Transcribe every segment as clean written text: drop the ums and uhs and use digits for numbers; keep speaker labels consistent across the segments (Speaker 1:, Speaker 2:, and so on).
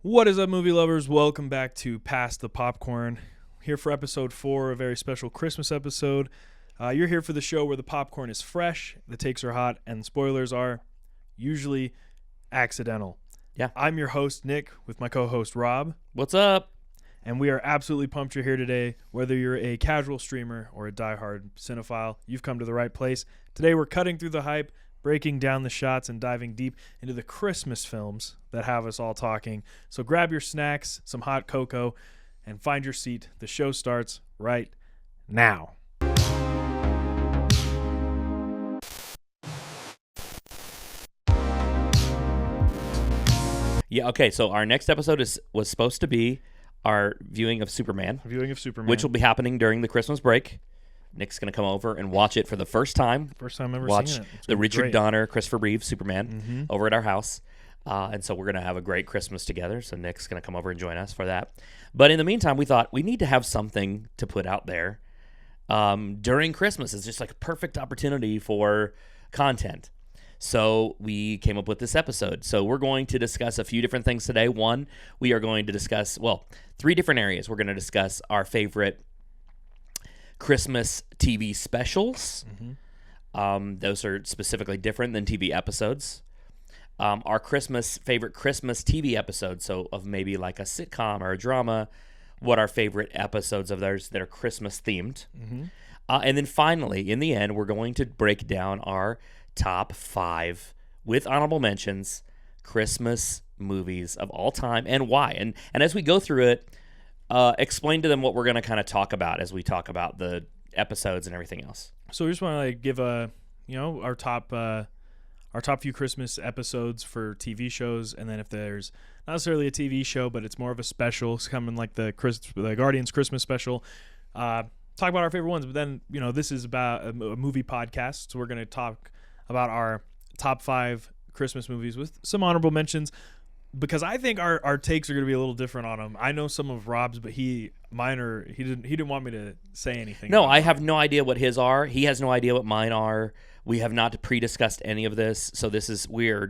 Speaker 1: What is up, movie lovers? Welcome back to Past the Popcorn. Here for episode 4, a very special Christmas episode. You're here for the show where the popcorn is fresh, the takes are hot, and the spoilers are usually accidental.
Speaker 2: Yeah.
Speaker 1: I'm your host, Nick, with my co-host, Rob.
Speaker 2: What's up?
Speaker 1: And we are absolutely pumped you're here today. Whether you're a casual streamer or a diehard cinephile, you've come to the right place. Today we're cutting through the hype, breaking down the shots, and diving deep into the Christmas films that have us all talking. So grab your snacks, some hot cocoa, and find your seat. The show starts right now.
Speaker 2: Yeah, okay, so our next episode was supposed to be our viewing of Superman,
Speaker 1: Viewing of Superman.
Speaker 2: which will be happening during the Christmas break. Nick's going to come over and watch it for the first time.
Speaker 1: First time ever
Speaker 2: Watch
Speaker 1: seen it. It's
Speaker 2: the
Speaker 1: gonna be
Speaker 2: Richard
Speaker 1: great.
Speaker 2: Donner, Christopher Reeve Superman over at our house. And so we're going to have a great Christmas together. So Nick's going to come over and join us for that. But in the meantime, we thought we need to have something to put out there during Christmas. It's just like a perfect opportunity for content. So we came up with this episode. So we're going to discuss a few different things today. One, we are going to discuss, 3 different areas. We're going to discuss our favorite Christmas TV specials. Those are specifically different than TV episodes. Our favorite Christmas TV episodes, so of maybe like a sitcom or a drama, what our favorite episodes of theirs that are Christmas themed. And then finally, in the end, we're going to break down our top 5 with honorable mentions Christmas movies of all time and why. And as we go through it, explain to them what we're going to kind of talk about as we talk about the episodes and everything else.
Speaker 1: So we just want to give our top few Christmas episodes for TV shows, and then if there's not necessarily a TV show, but it's more of a special, it's coming like the Guardians Christmas special. Talk about our favorite ones, but then this is about a movie podcast, so we're going to talk about our top 5 Christmas movies with some honorable mentions, because I think our takes are going to be a little different on them. I know some of Rob's, but he didn't want me to say anything.
Speaker 2: No, I have no idea what his are. He has no idea what mine are. We have not pre-discussed any of this, so we're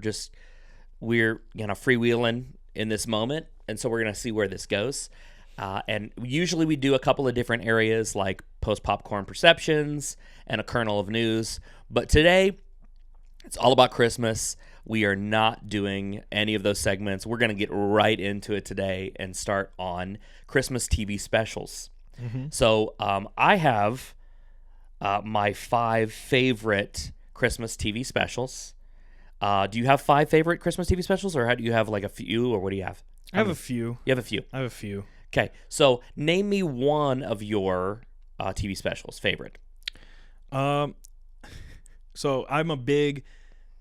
Speaker 2: freewheeling in this moment, and so we're gonna see where this goes. And usually we do a couple of different areas like post-popcorn perceptions and a kernel of news, but today it's all about Christmas. We are not doing any of those segments. We're gonna get right into it today and start on Christmas TV specials. So I have my 5 favorite Christmas TV specials. Do you have 5 favorite Christmas TV specials, or do you have like a few, or what do you have?
Speaker 1: I have a few.
Speaker 2: You have a few.
Speaker 1: I have a few.
Speaker 2: Okay, so name me one of your TV specials favorite.
Speaker 1: So I'm a big.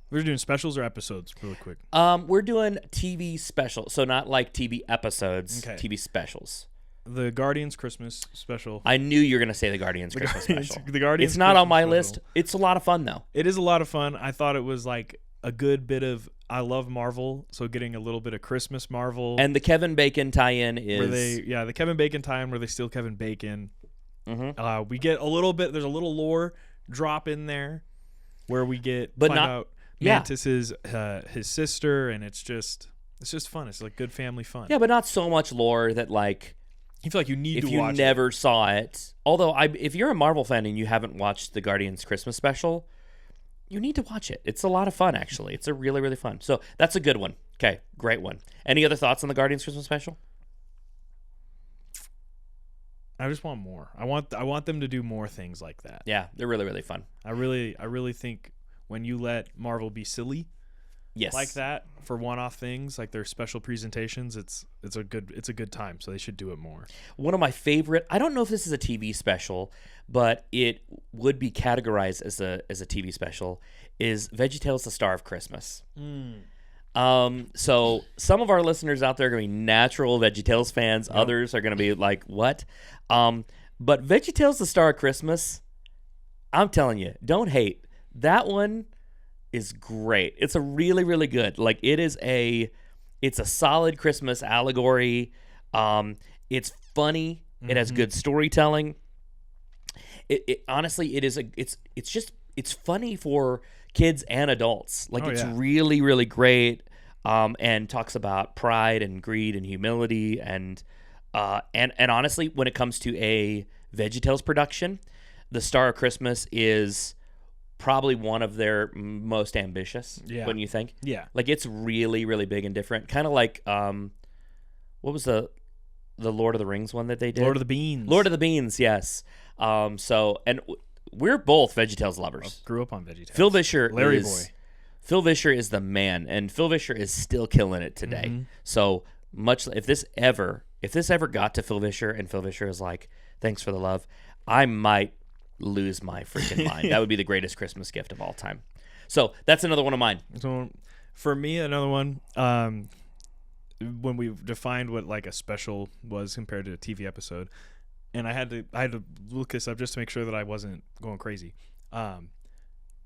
Speaker 1: We're doing specials or episodes, really quick.
Speaker 2: We're doing TV specials, so not like TV episodes.
Speaker 1: Okay.
Speaker 2: TV specials.
Speaker 1: The Guardians Christmas special.
Speaker 2: I knew you were going to say the Guardians Christmas special.
Speaker 1: The Guardians.
Speaker 2: It's not on
Speaker 1: Christmas
Speaker 2: my
Speaker 1: special.
Speaker 2: list. It's a lot of fun though.
Speaker 1: It is a lot of fun. I thought it was like a good bit of. I love Marvel, so getting a little bit of Christmas Marvel.
Speaker 2: And the Kevin Bacon tie-in is
Speaker 1: the Kevin Bacon time where they steal Kevin Bacon. We get a little bit. There's a little lore drop in there where we find out Mantis's his sister, and it's just fun. It's like good family fun.
Speaker 2: Yeah, but not so much lore that like
Speaker 1: You feel like you need to
Speaker 2: if you
Speaker 1: watch
Speaker 2: never saw it. Although if you're a Marvel fan and you haven't watched the Guardians Christmas special, you need to watch it. It's a lot of fun, actually. It's a really, really fun. So that's a good one. Okay, great one. Any other thoughts on the Guardians Christmas special?
Speaker 1: I just want more. I want them to do more things like that.
Speaker 2: Yeah, they're really, really fun.
Speaker 1: I really think when you let Marvel be silly,
Speaker 2: Yes.
Speaker 1: like that for one-off things, like their special presentations, it's a good time. So they should do it more.
Speaker 2: One of my favorite, I don't know if this is a TV special, but it would be categorized as a TV special, is VeggieTales: The Star of Christmas. So some of our listeners out there are going to be natural VeggieTales fans. Yep. Others are going to be like, what? But VeggieTales: The Star of Christmas, I'm telling you, don't hate. That one is great. It's a really, really good. Like it's a solid Christmas allegory. It's funny. It has good storytelling. It honestly, it's funny for kids and adults. Like it's really, really great. and talks about pride and greed and humility and honestly, when it comes to a VeggieTales production, The Star of Christmas is probably one of their most ambitious.
Speaker 1: Yeah.
Speaker 2: Wouldn't you think?
Speaker 1: Yeah.
Speaker 2: Like it's really, really big and different. Kind of like what was the Lord of the Rings one that they did?
Speaker 1: Lord of the Beans.
Speaker 2: Lord of the Beans, yes. We're both VeggieTales lovers.
Speaker 1: Grew up on VeggieTales.
Speaker 2: Phil Vischer
Speaker 1: Larry Boy.
Speaker 2: Phil Vischer is the man, and Phil Vischer is still killing it today.
Speaker 1: Mm-hmm.
Speaker 2: So much if this ever got to Phil Vischer and Phil Vischer is like, thanks for the love, I might lose my freaking mind. That would be the greatest Christmas gift of all time. So that's another one of mine.
Speaker 1: So for me, another one, when we defined what like a special was compared to a TV episode, and I had to look this up just to make sure that I wasn't going crazy.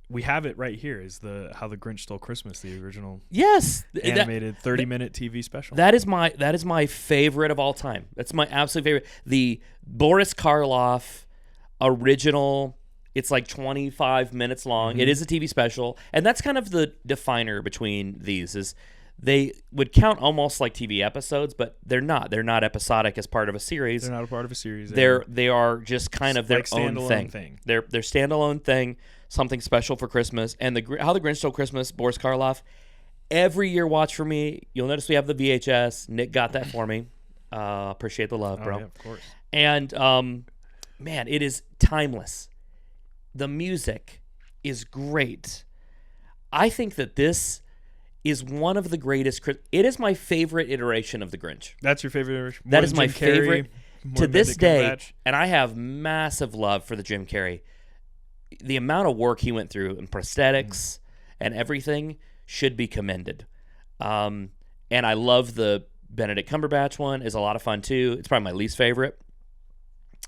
Speaker 1: We have it right here. Is How the Grinch Stole Christmas, the original animated 30-minute TV special.
Speaker 2: That is my favorite of all time. That's my absolute favorite. The Boris Karloff original. It's like 25 minutes long.
Speaker 1: Mm-hmm.
Speaker 2: It is a TV special, and that's kind of the definer between these. Is they would count almost like TV episodes, but they're not. They're not episodic as part of a series.
Speaker 1: They're not a part of a series.
Speaker 2: They are just kind of their
Speaker 1: like
Speaker 2: own
Speaker 1: standalone
Speaker 2: thing. They're standalone thing. Something special for Christmas. And How the Grinch Stole Christmas, Boris Karloff, every year watch for me. You'll notice we have the VHS. Nick got that for me. Appreciate the love, bro.
Speaker 1: Yeah, of course.
Speaker 2: And man, it is timeless. The music is great. I think that this is one of the greatest. It is my favorite iteration of the Grinch.
Speaker 1: That's your favorite iteration?
Speaker 2: That is my favorite to this day.
Speaker 1: Cumberbatch?
Speaker 2: And I have massive love for the Jim Carrey. The amount of work he went through in prosthetics and everything should be commended. And I love the Benedict Cumberbatch one. Is a lot of fun too. It's probably my least favorite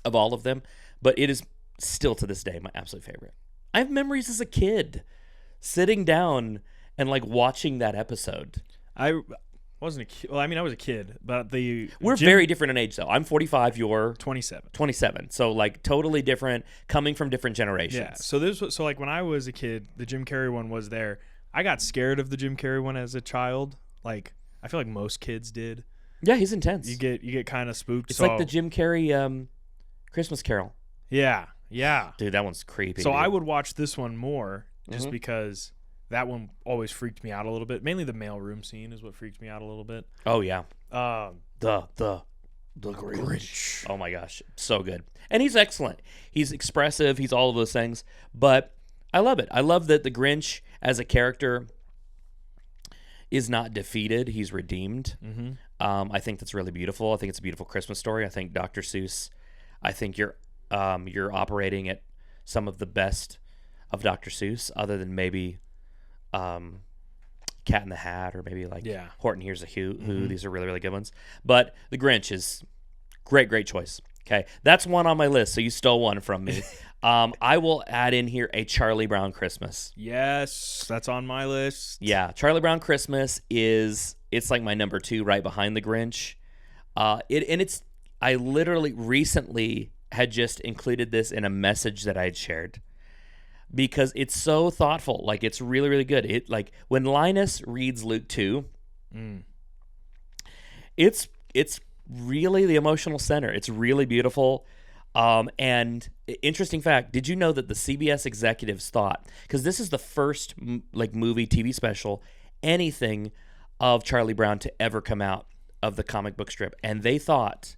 Speaker 2: of all of them, but it is still to this day my absolute favorite. I have memories as a kid sitting down and like watching that episode.
Speaker 1: I wasn't a kid. Well, I mean, I was a kid, but
Speaker 2: we're very different in age though. I'm 45. You're
Speaker 1: 27.
Speaker 2: 27. So like totally different, coming from different generations.
Speaker 1: Yeah. So like when I was a kid, the Jim Carrey one was there. I got scared of the Jim Carrey one as a child. Like I feel like most kids did.
Speaker 2: Yeah, he's intense.
Speaker 1: You get kind of spooked.
Speaker 2: It's like the Jim Carrey Christmas Carol.
Speaker 1: Yeah.
Speaker 2: Dude, that one's creepy.
Speaker 1: So
Speaker 2: dude.
Speaker 1: I would watch this one more just because that one always freaked me out a little bit. Mainly the mailroom scene is what freaked me out a little bit.
Speaker 2: Oh yeah. The
Speaker 1: Grinch.
Speaker 2: Oh my gosh, so good. And he's excellent. He's expressive. He's all of those things. But I love it. I love that the Grinch as a character is not defeated. He's redeemed.
Speaker 1: Mm-hmm.
Speaker 2: I think that's really beautiful. I think it's a beautiful Christmas story. I think Dr. Seuss. I think you're operating at some of the best of Dr. Seuss, other than maybe Cat in the Hat or maybe like Horton Hears a Who. These are really, really good ones. But the Grinch is great choice. Okay, that's one on my list. So you stole one from me. I will add in here a Charlie Brown Christmas.
Speaker 1: Yes, that's on my list.
Speaker 2: Yeah, Charlie Brown Christmas it's like my number 2 right behind the Grinch. I literally recently had just included this in a message that I had shared because it's so thoughtful. Like it's really, really good. It like when Linus reads Luke 2, it's really the emotional center. It's really beautiful. And interesting fact, did you know that the CBS executives thought, because this is the first like movie, TV special, anything of Charlie Brown to ever come out of the comic book strip, and they thought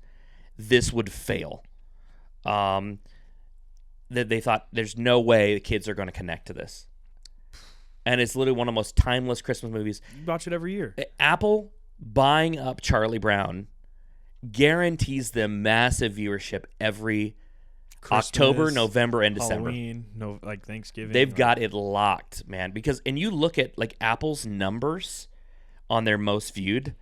Speaker 2: this would fail. That they thought there's no way the kids are going to connect to this. And it's literally one of the most timeless Christmas movies.
Speaker 1: You watch it every year.
Speaker 2: Apple buying up Charlie Brown guarantees them massive viewership every
Speaker 1: Christmas,
Speaker 2: October, November, and December.
Speaker 1: Halloween, like Thanksgiving.
Speaker 2: They've got it locked, man. And you look at like Apple's numbers on their most viewed,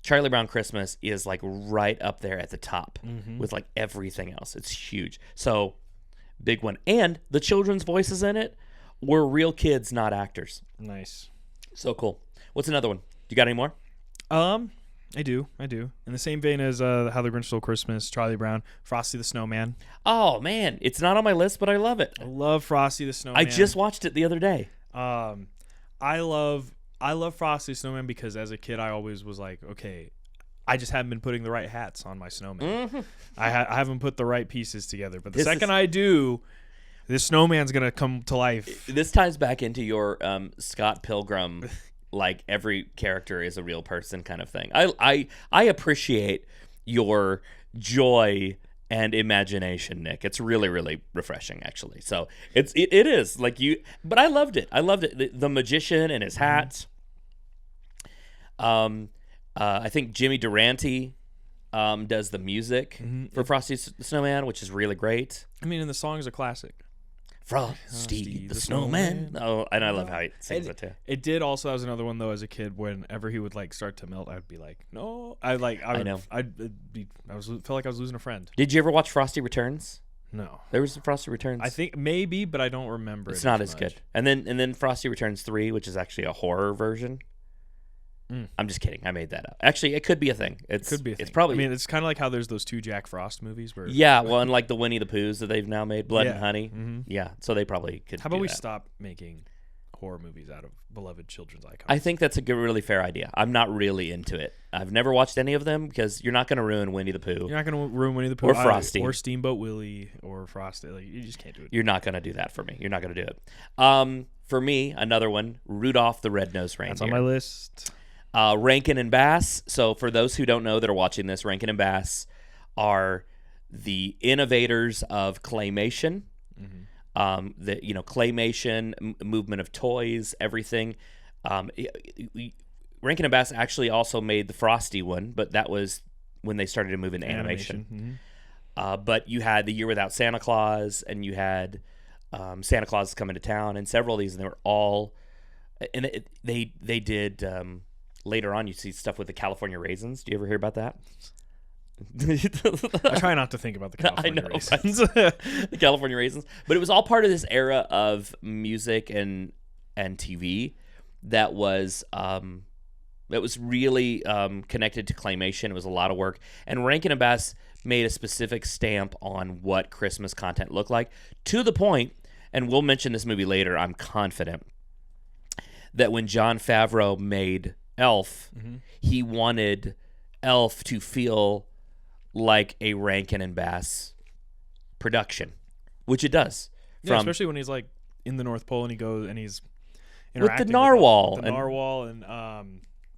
Speaker 2: Charlie Brown Christmas is like right up there at the top with like everything else. It's huge. So big one. And the children's voices in it were real kids, not actors.
Speaker 1: Nice.
Speaker 2: So cool. What's another one? You got any more?
Speaker 1: I do. In the same vein as How the Grinch Stole Christmas, Charlie Brown, Frosty the Snowman.
Speaker 2: Oh man, it's not on my list, but I love it.
Speaker 1: I love Frosty the Snowman.
Speaker 2: I just watched it the other day.
Speaker 1: I love I love Frosty Snowman because as a kid I always was like, okay, I just haven't been putting the right hats on my snowman.
Speaker 2: Mm-hmm.
Speaker 1: I haven't put the right pieces together. But the second I do, this snowman's gonna come to life.
Speaker 2: This ties back into your Scott Pilgrim, like every character is a real person kind of thing. I appreciate your joy and imagination, Nick. It's really, really refreshing, actually. So it is like you, but I loved it. I loved it. The magician and his hat. I think Jimmy Durante does the music for Frosty the Snowman, which is really great.
Speaker 1: I mean, and the song is a classic.
Speaker 2: Frosty the Snowman. Oh, and I love how he sings it too.
Speaker 1: It did also. That was another one though. As a kid, whenever he would like start to melt, I'd be like, no. I know. Felt like I was losing a friend.
Speaker 2: Did you ever watch Frosty Returns?
Speaker 1: No.
Speaker 2: There was Frosty Returns.
Speaker 1: I think maybe, but I don't remember.
Speaker 2: It's not as good. And then Frosty Returns 3, which is actually a horror version. I'm just kidding. I made that up. Actually, it could be a thing. It
Speaker 1: could be a thing.
Speaker 2: It's probably.
Speaker 1: I mean, it's kind of like how there's those 2 Jack Frost movies where.
Speaker 2: Yeah, well, and like the Winnie the Poohs that they've now made, Blood and Honey.
Speaker 1: Mm-hmm.
Speaker 2: Yeah, so they probably could.
Speaker 1: How about we stop making horror movies out of beloved children's icons?
Speaker 2: I think that's a good, really fair idea. I'm not really into it. I've never watched any of them because you're not going to ruin Winnie the Pooh.
Speaker 1: You're not going to ruin Winnie the Pooh
Speaker 2: or Frosty
Speaker 1: or Steamboat Willie or Frosty. Like, you just can't do it.
Speaker 2: You're not going to do that for me. You're not going to do it. For me, another one, Rudolph the Red-Nosed Reindeer.
Speaker 1: That's on my list.
Speaker 2: Rankin and Bass. So for those who don't know that are watching this, Rankin and Bass are the innovators of claymation. The claymation, movement of toys, everything. Rankin and Bass actually also made the Frosty one, but that was when they started to move into animation. But you had The Year Without Santa Claus, and you had Santa Claus Coming to Town, and several of these, and they were all. And they did. Later on, you see stuff with the California Raisins. Do you ever hear about that?
Speaker 1: I try not to think about the California Raisins.
Speaker 2: The California Raisins. But it was all part of this era of music and TV that was really connected to claymation. It was a lot of work. And Rankin and Bass made a specific stamp on what Christmas content looked like, to the point, and we'll mention this movie later, I'm confident, that when Jon Favreau made Elf, he wanted Elf to feel like a Rankin and Bass production, which it does.
Speaker 1: Yeah, especially when he's like in the North Pole and he goes and he's
Speaker 2: with the narwhal,
Speaker 1: and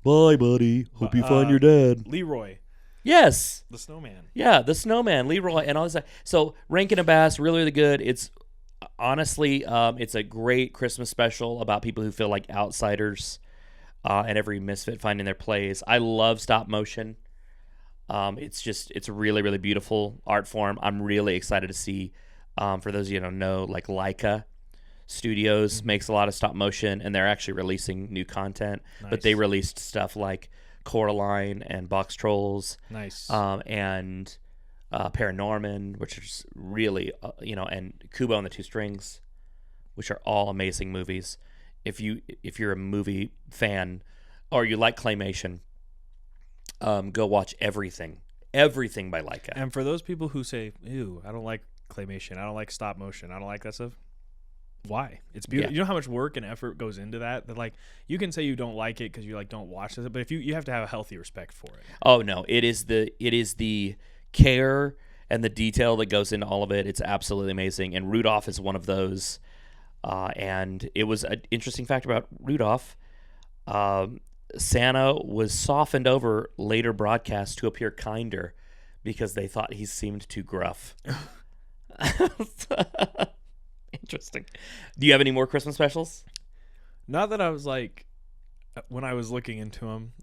Speaker 2: bye, buddy. Hope you find your dad.
Speaker 1: Leroy.
Speaker 2: Yes,
Speaker 1: the snowman.
Speaker 2: Yeah, the snowman, Leroy, and all this. So Rankin and Bass, really, really good. It's honestly, it's a great Christmas special about people who feel like outsiders. And every misfit finding their place. I love stop motion. It's a really, really beautiful art form. I'm really excited to see, for those of you who don't know, like Leica Studios makes a lot of stop motion, and they're actually releasing new content. Nice. But they released stuff like Coraline and Box Trolls.
Speaker 1: Nice.
Speaker 2: And Paranorman, which is really, and Kubo and the Two Strings, which are all amazing movies. If you're a movie fan or you like claymation, go watch everything by Leica.
Speaker 1: And for those people who say, "Ew, I don't like claymation. I don't like stop motion. I don't like that stuff," why? It's beautiful. Yeah. You know how much work and effort goes into that. That like you can say you don't like it because you like don't watch it, but if you have to have a healthy respect for it.
Speaker 2: Oh no, it is the care and the detail that goes into all of it. It's absolutely amazing, and Rudolph is one of those. And it was an interesting fact about Rudolph. Santa was softened over later broadcasts to appear kinder because they thought he seemed too gruff. Interesting. Do you have any more Christmas specials?
Speaker 1: Not that I was like, when I was looking into them,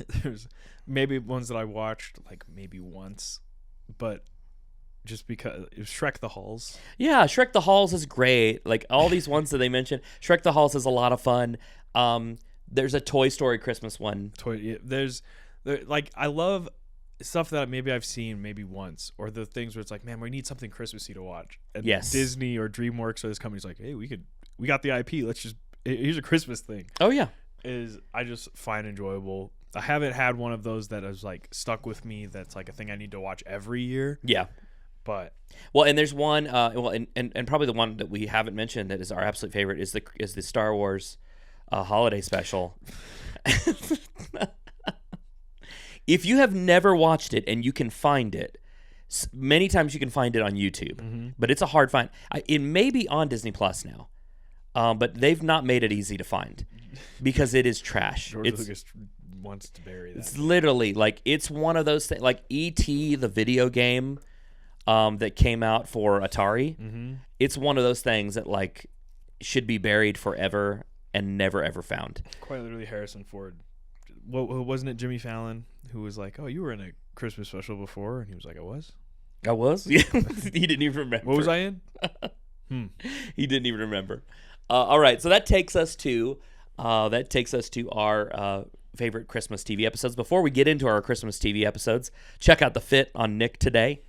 Speaker 1: there's maybe ones that I watched like maybe once, but just because it was Shrek the Halls.
Speaker 2: Yeah, Shrek the Halls is great. Like all these ones that they mentioned, Shrek the Halls is a lot of fun. There's a Toy Story Christmas one.
Speaker 1: I love stuff that maybe I've seen maybe once, or the things where it's like, man, we need something Christmassy to watch. And
Speaker 2: yes.
Speaker 1: Disney or DreamWorks or this company's like, hey, we got the IP. Here's a Christmas thing.
Speaker 2: Oh yeah.
Speaker 1: I just find enjoyable. I haven't had one of those that has like stuck with me. That's like a thing I need to watch every year.
Speaker 2: Yeah.
Speaker 1: But
Speaker 2: and there's one and probably the one that we haven't mentioned that is our absolute favorite is the Star Wars holiday special. If you have never watched it and you can find it, many times you can find it on YouTube, but it's a hard find. It may be on Disney Plus now, but they've not made it easy to find because it is trash.
Speaker 1: George Lucas wants to bury that.
Speaker 2: It's literally like it's one of those things, like E.T. the video game that came out for Atari. It's one of those things that like should be buried forever and never ever found.
Speaker 1: Quite literally, Harrison Ford. Wasn't it Jimmy Fallon who was like, "Oh, you were in a Christmas special before," and he was like, "I was."
Speaker 2: I was. Yeah, he didn't even remember.
Speaker 1: What was I in?
Speaker 2: He didn't even remember. All right, so that takes us to our favorite Christmas TV episodes. Before we get into our Christmas TV episodes, check out the fit on Nick today.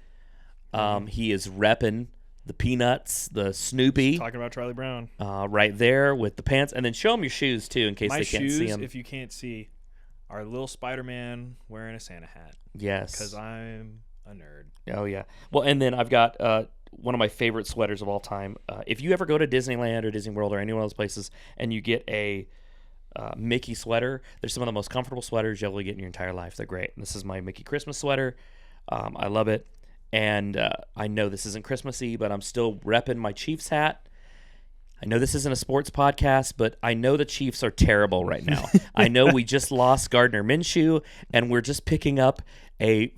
Speaker 2: He is repping the Peanuts, the Snoopy.
Speaker 1: Talking about Charlie Brown.
Speaker 2: Right there with the pants. And then show them your shoes, too, in case they can't see them.
Speaker 1: If you can't see, are little Spider-Man wearing a Santa hat.
Speaker 2: Yes.
Speaker 1: Because I'm a nerd.
Speaker 2: Oh, yeah. Well, and then I've got one of my favorite sweaters of all time. If you ever go to Disneyland or Disney World or any one of those places and you get a Mickey sweater, they're some of the most comfortable sweaters you'll ever get in your entire life. They're great. And this is my Mickey Christmas sweater. I love it. And I know this isn't Christmassy, but I'm still repping my Chiefs hat. I know this isn't a sports podcast, but I know the Chiefs are terrible right now. I know we just lost Gardner Minshew, and we're just picking up a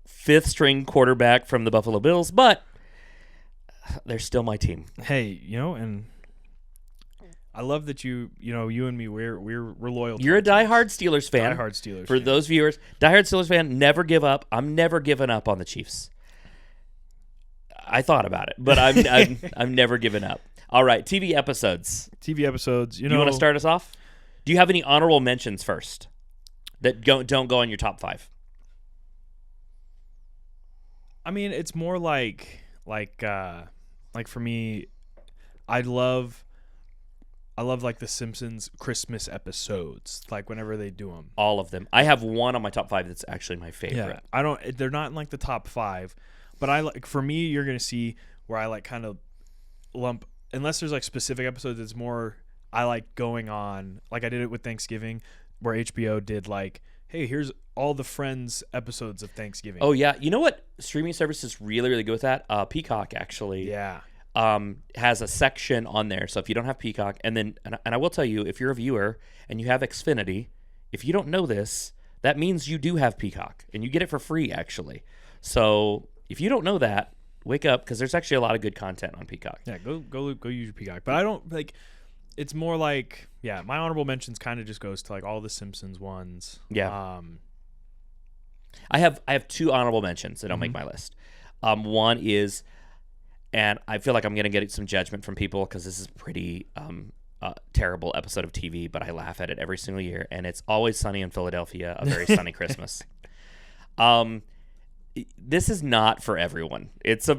Speaker 2: fifth-string quarterback from the Buffalo Bills, but they're still my team.
Speaker 1: Hey, and I love that you and me, we're loyal.
Speaker 2: You're a diehard Steelers fan.
Speaker 1: Diehard Steelers
Speaker 2: For
Speaker 1: fan.
Speaker 2: those viewers, diehard Steelers fan, never give up. I'm never giving up on the Chiefs. I thought about it, but I'm never given up. All right, TV episodes.
Speaker 1: You
Speaker 2: want to start us off? Do you have any honorable mentions first that don't go on your top 5?
Speaker 1: I mean, it's more like for me, I love like the Simpsons Christmas episodes, like whenever they do them.
Speaker 2: All of them. I have one on my top 5 that's actually my favorite.
Speaker 1: Yeah, they're not in like the top 5, but for me, you're going to see where I like kind of lump, unless there's like specific episodes, it's more, I like going on, like I did it with Thanksgiving, where HBO did like, hey, here's all the Friends episodes of Thanksgiving.
Speaker 2: Oh yeah. You know what streaming service is really, really good with that? Peacock actually.
Speaker 1: Yeah.
Speaker 2: Has a section on there. So if you don't have Peacock, and I will tell you, if you're a viewer and you have Xfinity, if you don't know this, that means you do have Peacock, and you get it for free actually. So if you don't know that, wake up, because there's actually a lot of good content on Peacock.
Speaker 1: Yeah, go use your Peacock. But I don't like. It's more like, yeah, my honorable mentions kind of just goes to like all the Simpsons ones.
Speaker 2: Yeah. I have 2 honorable mentions that don't make my list. One is, and I feel like I'm going to get some judgment from people because this is a pretty terrible episode of TV, but I laugh at it every single year, and it's Always Sunny in Philadelphia, A Very Sunny Christmas. This is not for everyone. It's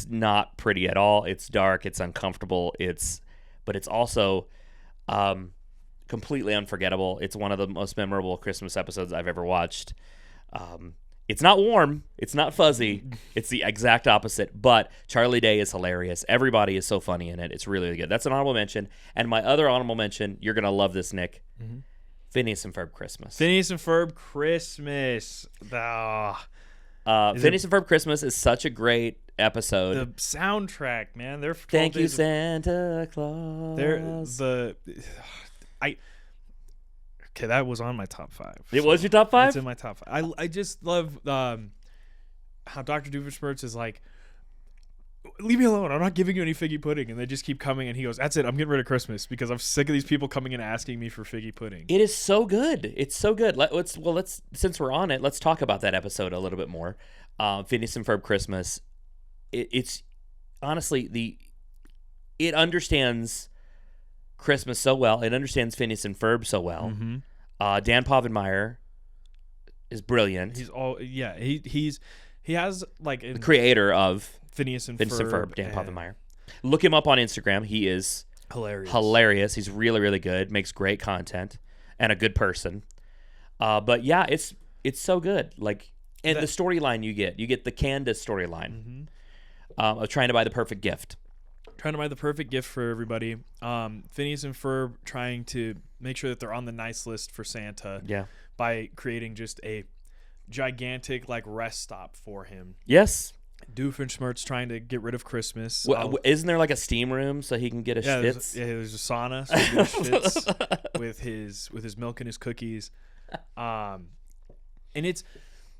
Speaker 2: not pretty at all. It's dark. It's uncomfortable. But it's also completely unforgettable. It's one of the most memorable Christmas episodes I've ever watched. It's not warm. It's not fuzzy. It's the exact opposite. But Charlie Day is hilarious. Everybody is so funny in it. It's really, really good. That's an honorable mention. And my other honorable mention, you're going to love this, Nick. Phineas and Ferb Christmas.
Speaker 1: Phineas and Ferb Christmas.
Speaker 2: Phineas and Ferb Christmas is such a great episode.
Speaker 1: The soundtrack, man. They're
Speaker 2: Thank you, Santa Claus.
Speaker 1: Okay, that was on my top 5.
Speaker 2: It was your top 5?
Speaker 1: It's in my top 5. I just love how Dr. Doofenshmirtz is like, leave me alone. I'm not giving you any figgy pudding. And they just keep coming, and he goes, that's it. I'm getting rid of Christmas because I'm sick of these people coming in asking me for figgy pudding.
Speaker 2: It is so good. It's so good. Let's since we're on it, let's talk about that episode a little bit more. Phineas and Ferb Christmas. It's honestly it understands Christmas so well. It understands Phineas and Ferb so well. Dan Povenmire is brilliant.
Speaker 1: He has like
Speaker 2: the creator of
Speaker 1: Phineas and Ferb,
Speaker 2: Dan Povenmire. Look him up on Instagram. He is hilarious. He's really, really good. Makes great content and a good person. But yeah, it's so good. Like, and the storyline you get the Candace storyline of trying to buy the perfect gift.
Speaker 1: Trying to buy the perfect gift for everybody. Phineas and Ferb trying to make sure that they're on the nice list for Santa.
Speaker 2: Yeah.
Speaker 1: By creating just a gigantic like rest stop for him.
Speaker 2: Yes.
Speaker 1: Doofenshmirtz trying to get rid of Christmas.
Speaker 2: Isn't there like a steam room so he can get his schwitz?
Speaker 1: There's a sauna so he can get his schwitz with his milk and his cookies. And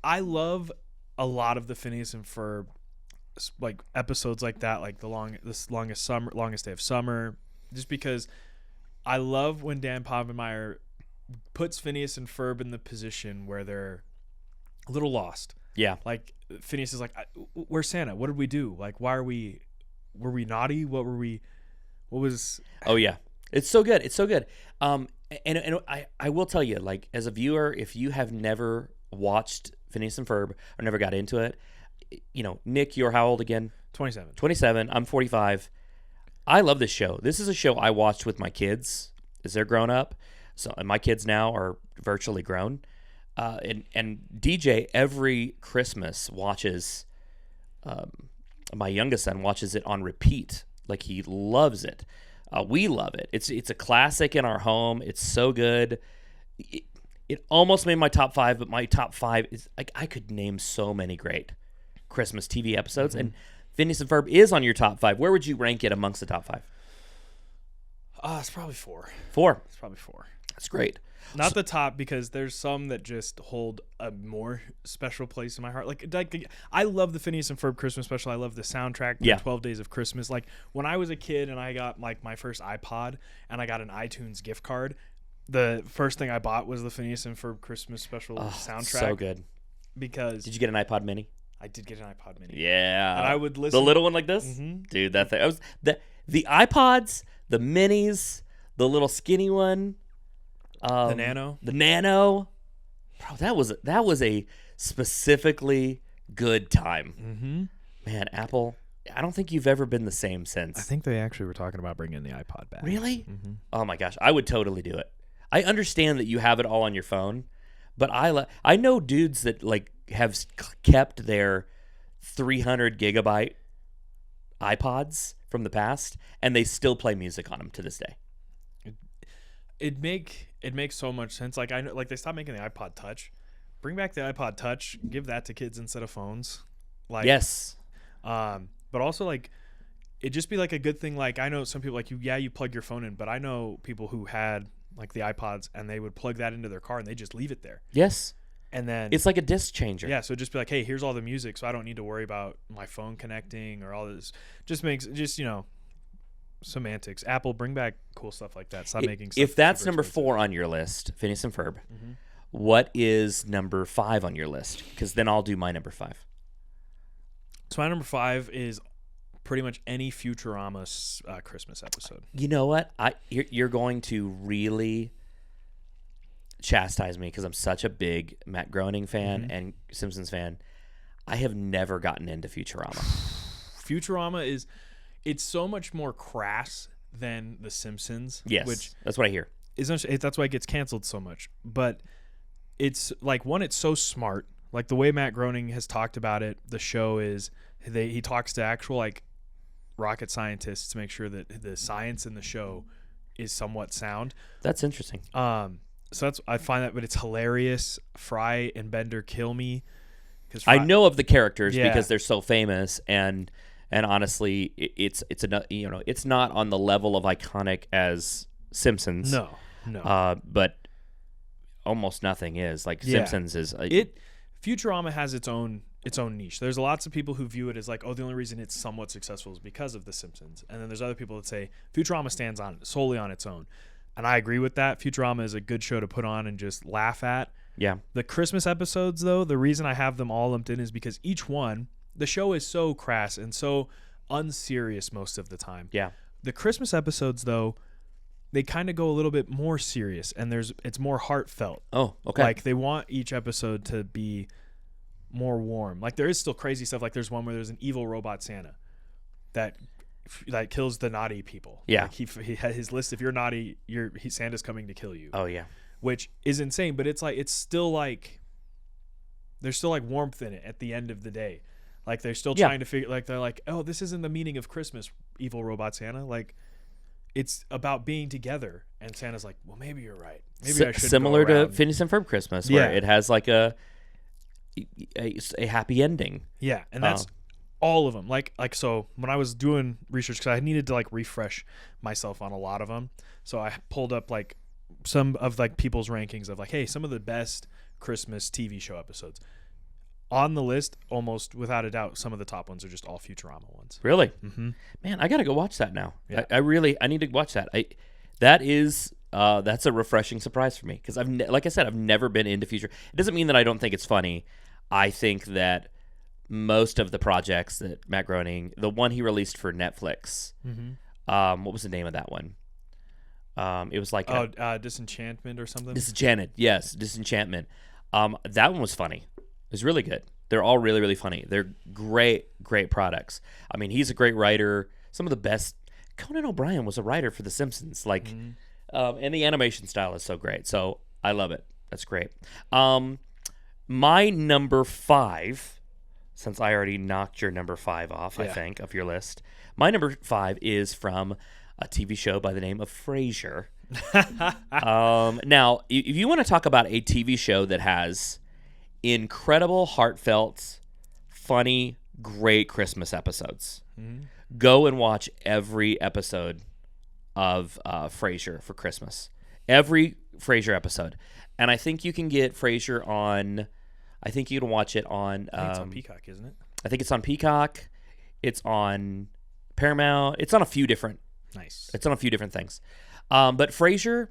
Speaker 1: I love a lot of the Phineas and Ferb like episodes like that, like the longest day of summer, just because I love when Dan Povenmire puts Phineas and Ferb in the position where they're a little lost.
Speaker 2: Yeah.
Speaker 1: Like Phineas is like, "Where's Santa? What did we do? Like, were we naughty? What was?"
Speaker 2: Oh yeah, it's so good. It's so good. And I will tell you, like as a viewer, if you have never watched Phineas and Ferb or never got into it, Nick, you're how old again?
Speaker 1: 27.
Speaker 2: 27. I'm 45. I love this show. This is a show I watched with my kids as they're grown up. So, and my kids now are virtually grown. And DJ every Christmas watches. My youngest son watches it on repeat. Like he loves it. We love it. It's a classic in our home. It's so good. It almost made my top 5, but my top 5 is like I could name so many great Christmas TV episodes, and Phineas and Ferb is on your top 5. Where would you rank it amongst the top 5?
Speaker 1: It's probably 4.
Speaker 2: 4.
Speaker 1: It's probably 4.
Speaker 2: That's great.
Speaker 1: Not the top, because there's some that just hold a more special place in my heart. Like I love the Phineas and Ferb Christmas special. I love the soundtrack. The 12 Days of Christmas. Like when I was a kid and I got like my first iPod and I got an iTunes gift card, the first thing I bought was the Phineas and Ferb Christmas special soundtrack.
Speaker 2: So good.
Speaker 1: Because
Speaker 2: did you get an iPod Mini?
Speaker 1: I did get an iPod Mini.
Speaker 2: Yeah.
Speaker 1: And I would listen.
Speaker 2: The little one like this?
Speaker 1: Mm-hmm.
Speaker 2: Dude, that thing. The iPods, the Minis, the little skinny one.
Speaker 1: The Nano.
Speaker 2: The Nano. Bro, that was a specifically good time.
Speaker 1: Mm-hmm.
Speaker 2: Man, Apple, I don't think you've ever been the same since.
Speaker 1: I think they actually were talking about bringing the iPod back.
Speaker 2: Really?
Speaker 1: Mm-hmm.
Speaker 2: Oh my gosh, I would totally do it. I understand that you have it all on your phone, but I know dudes that like have kept their 300 gigabyte iPods from the past, and they still play music on them to this day.
Speaker 1: It makes so much sense. Like I know, like they stopped making the iPod Touch. Bring back the iPod Touch. Give that to kids instead of phones. Like
Speaker 2: yes.
Speaker 1: But also like it just be like a good thing. Like I know some people like you plug your phone in, but I know people who had like the iPods and they would plug that into their car and they just leave it there.
Speaker 2: Yes.
Speaker 1: And then
Speaker 2: it's like a disc changer.
Speaker 1: Yeah, so just be like, hey, here's all the music, so I don't need to worry about my phone connecting or all this. Just semantics. Apple, bring back cool stuff like that. Stop making stuff.
Speaker 2: If that's number 4 on your list, Phineas and Ferb, what is number 5 on your list? Because then I'll do my number 5.
Speaker 1: So my number 5 is pretty much any Futurama Christmas episode.
Speaker 2: You know what? You're going to really chastise me because I'm such a big Matt Groening fan and Simpsons fan. I have never gotten into Futurama.
Speaker 1: Futurama it's so much more crass than The Simpsons.
Speaker 2: Yes,
Speaker 1: which
Speaker 2: that's what I hear.
Speaker 1: That's why it gets canceled so much. But it's like, one, it's so smart. Like the way Matt Groening has talked about it, the show is he talks to actual like rocket scientists to make sure that the science in the show is somewhat sound.
Speaker 2: That's interesting.
Speaker 1: So I find that, but it's hilarious. Fry and Bender kill me.
Speaker 2: I know of the characters because they're so famous, and honestly, it's not on the level of iconic as Simpsons.
Speaker 1: No.
Speaker 2: But almost nothing is like Simpsons is.
Speaker 1: Futurama has its own niche. There's lots of people who view it as like, oh, the only reason it's somewhat successful is because of The Simpsons, and then there's other people that say Futurama stands solely on its own. And I agree with that. Futurama is a good show to put on and just laugh at.
Speaker 2: Yeah.
Speaker 1: The Christmas episodes, though, the reason I have them all lumped in is because each one, the show is so crass and so unserious most of the time.
Speaker 2: Yeah.
Speaker 1: The Christmas episodes, though, they kind of go a little bit more serious, and it's more heartfelt.
Speaker 2: Oh, okay.
Speaker 1: Like they want each episode to be more warm. Like there is still crazy stuff. Like there's one where there's an evil robot Santa that kills the naughty people.
Speaker 2: Yeah.
Speaker 1: Like he had his list. If you're naughty, Santa's coming to kill you.
Speaker 2: Oh yeah.
Speaker 1: Which is insane, but it's still like there's still like warmth in it at the end of the day. Like they're still
Speaker 2: Yeah.
Speaker 1: trying to figure. Like they're like, oh, this isn't the meaning of Christmas, evil robot Santa. Like it's about being together. And Santa's like, well, maybe you're right. Maybe I should
Speaker 2: Similar
Speaker 1: go
Speaker 2: to
Speaker 1: around.
Speaker 2: Phineas and Ferb Christmas, where
Speaker 1: Yeah.
Speaker 2: it has like a happy ending.
Speaker 1: Yeah, and that's all of them. Like so when I was doing research, because I needed to like refresh myself on a lot of them, so I pulled up like some of like people's rankings of like, hey, some of the best Christmas TV show episodes. On the list, almost without a doubt, some of the top ones are just all Futurama ones.
Speaker 2: Really,
Speaker 1: Mm-hmm.
Speaker 2: man, I gotta go watch that now.
Speaker 1: Yeah.
Speaker 2: I need to watch that. That's a refreshing surprise for me because like I said, I've never been into Future. It doesn't mean that I don't think it's funny. I think that most of the projects that Matt Groening, the one he released for Netflix, what was the name of that one? It was like
Speaker 1: Disenchantment or something.
Speaker 2: Disenchanted. Yes, Disenchantment. That one was funny. It was really good. They're all really, really funny. They're great products. I mean, he's a great writer. Some of the best. Conan O'Brien was a writer for The Simpsons. Like, and the animation style is so great. So I love it. That's great. My number 5, since I already knocked your number 5 off, I think, of your list. My number 5 is from a TV show by the name of Frasier. Now, if you want to talk about a TV show that has incredible, heartfelt, funny, great Christmas episodes, go and watch every episode of Frasier for Christmas. Every Frasier episode. And I think you can get Frasier on... I think you can watch it on...
Speaker 1: I think it's on Peacock, isn't it?
Speaker 2: I think it's on Peacock. It's on Paramount. It's on a few different...
Speaker 1: Nice.
Speaker 2: It's on a few different things. But Frasier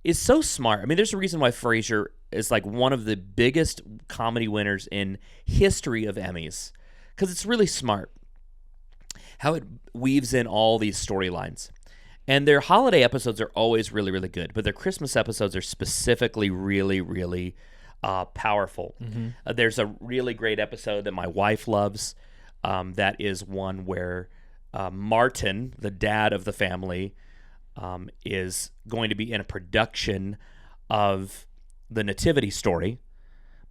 Speaker 2: is so smart. I mean, there's a reason why Frasier is like one of the biggest comedy winners in history of Emmys. Because it's really smart. How it weaves in all these storylines. And their holiday episodes are always really, really good. But their Christmas episodes are specifically really, really powerful. There's a really great episode that my wife loves. That is one where Martin, the dad of the family, is going to be in a production of the Nativity Story.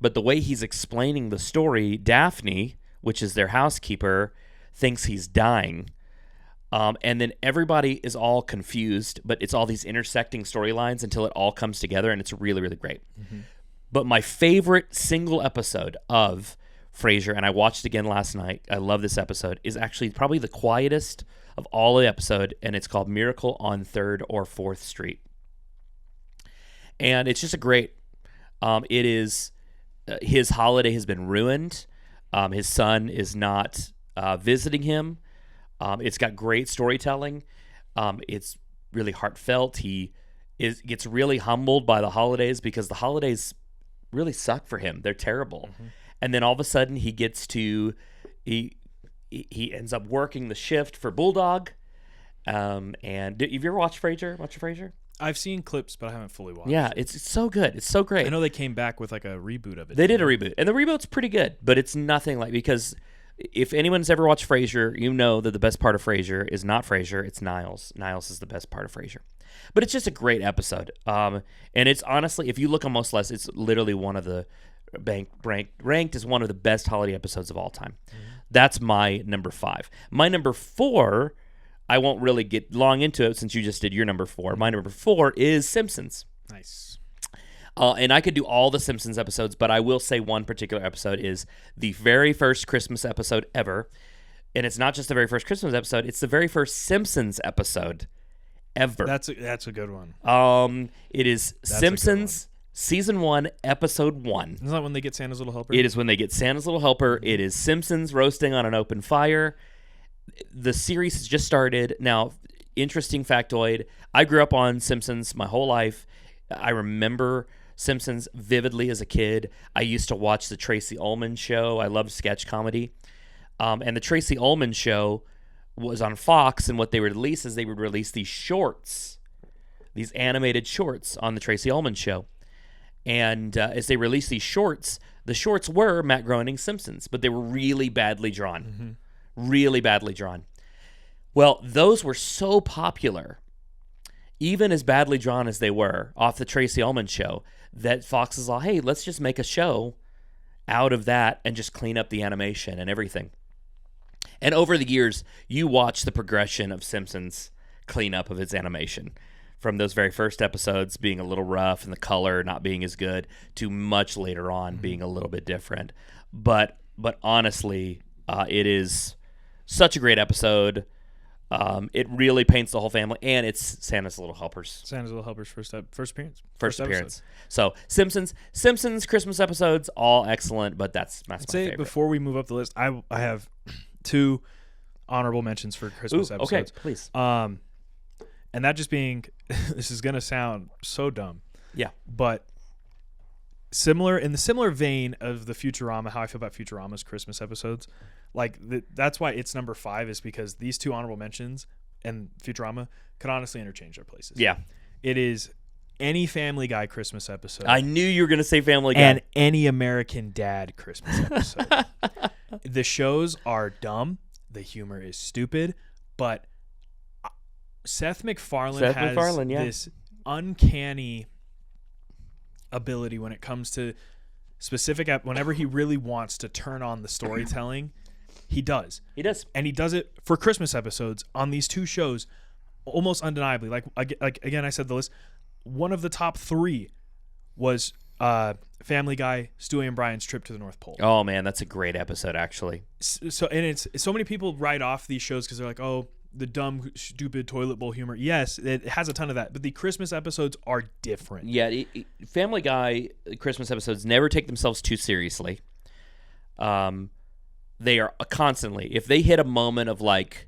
Speaker 2: But the way he's explaining the story, Daphne, which is their housekeeper, thinks he's dying. And then everybody is all confused, but it's all these intersecting storylines until it all comes together, and it's really, really great. But my favorite single episode of Frasier, and I watched it again last night, I love this episode, is actually probably the quietest of all the episode, and it's called Miracle on 3rd or 4th Street. And it's just a great, it is, his holiday has been ruined. His son is not visiting him. It's got great storytelling. It's really heartfelt. He gets really humbled by the holidays because the holidays really suck for him. They're terrible. And then all of a sudden he gets to he ends up working the shift for Bulldog. And have you ever watched Frasier?
Speaker 1: I've seen clips, but I haven't fully watched.
Speaker 2: Yeah, it's so good. It's so great.
Speaker 1: I know they came back with like a reboot of it.
Speaker 2: They did a reboot, and the reboot's pretty good, but it's nothing like, because if anyone's ever watched Frasier, you know that the best part of Frasier is not Frasier, it's Niles. Niles is the best part of Frasier. But it's just a great episode. And it's honestly, if you look on Most Less, it's literally one of the ranked as one of the best holiday episodes of all time. That's my number 5. My number 4, I won't really get long into it since you just did your number 4. My number 4 is Simpsons.
Speaker 1: Nice.
Speaker 2: And I could do all the Simpsons episodes, but I will say one particular episode is the very first Christmas episode ever. And it's not just the very first Christmas episode, it's the very first Simpsons episode ever.
Speaker 1: That's a good one.
Speaker 2: It is
Speaker 1: That's
Speaker 2: Simpsons Season 1, Episode 1.
Speaker 1: Isn't that when they get Santa's Little Helper?
Speaker 2: It is when they get Santa's Little Helper. It is Simpsons roasting on an open fire. The series has just started. Now, interesting factoid, I grew up on Simpsons my whole life. I remember Simpsons vividly as a kid. I used to watch the Tracy Ullman Show. I loved sketch comedy. And the Tracy Ullman Show was on Fox, and what they would release is they would release these shorts, these animated shorts on the Tracy Ullman Show. And as they released these shorts, the shorts were Matt Groening's Simpsons, but they were really badly drawn. Really badly drawn. Well, those were so popular, even as badly drawn as they were off the Tracy Ullman Show, that Fox is all, hey, let's just make a show out of that and just clean up the animation and everything. And over the years, you watch the progression of Simpsons cleanup of its animation. From those very first episodes being a little rough and the color not being as good to much later on being a little bit different. But honestly, it is such a great episode. It really paints the whole family, and it's Santa's Little Helpers.
Speaker 1: Santa's Little Helpers first appearance.
Speaker 2: First appearance. So Simpsons Christmas episodes, all excellent, but that's my favorite.
Speaker 1: Before we move up the list, I have 2 honorable mentions for Christmas episodes.
Speaker 2: Okay, please.
Speaker 1: And that just being, this is gonna sound so dumb.
Speaker 2: Yeah.
Speaker 1: But in the similar vein of the Futurama, how I feel about Futurama's Christmas episodes, like that's why it's number 5, is because these 2 honorable mentions and Futurama could honestly interchange their places.
Speaker 2: Yeah.
Speaker 1: It is any Family Guy Christmas episode.
Speaker 2: I knew you were gonna say Family Guy.
Speaker 1: And any American Dad Christmas episode. The shows are dumb. The humor is stupid, but Seth MacFarlane has this uncanny ability when it comes to specific whenever he really wants to turn on the storytelling, he does. And he does it for Christmas episodes on these 2 shows almost undeniably. Like again, I said the list. One of the top 3 was Family Guy, Stewie and Brian's trip to the North Pole.
Speaker 2: Oh man, that's a great episode actually.
Speaker 1: So it's so many people write off these shows because they're like, oh, the dumb, stupid toilet bowl humor. Yes, it has a ton of that, but the Christmas episodes are different.
Speaker 2: Yeah, Family Guy Christmas episodes never take themselves too seriously. They are constantly, if they hit a moment of like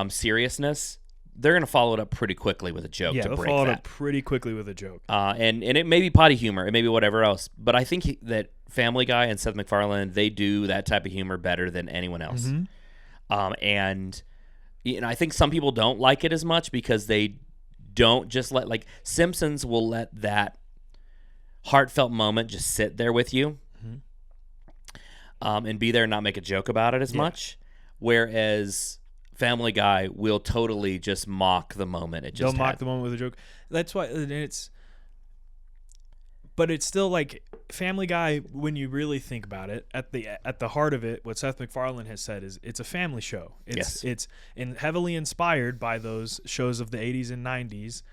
Speaker 2: seriousness, they're going to follow it up pretty quickly with a joke.
Speaker 1: Yeah,
Speaker 2: to
Speaker 1: they'll
Speaker 2: break
Speaker 1: follow it
Speaker 2: that.
Speaker 1: up pretty quickly with a joke.
Speaker 2: And it may be potty humor, it may be whatever else, but I think that Family Guy and Seth MacFarlane, they do that type of humor better than anyone else.
Speaker 1: Mm-hmm.
Speaker 2: And I think some people don't like it as much because they don't just like Simpsons will let that heartfelt moment just sit there with you, and be there and not make a joke about it as much. Whereas Family Guy will totally just mock the moment.
Speaker 1: They'll mock the moment with a joke. That's why but it's still like Family Guy, when you really think about it, at the heart of it, what Seth MacFarlane has said is it's a family show. It's heavily inspired by those shows of the 80s and 90s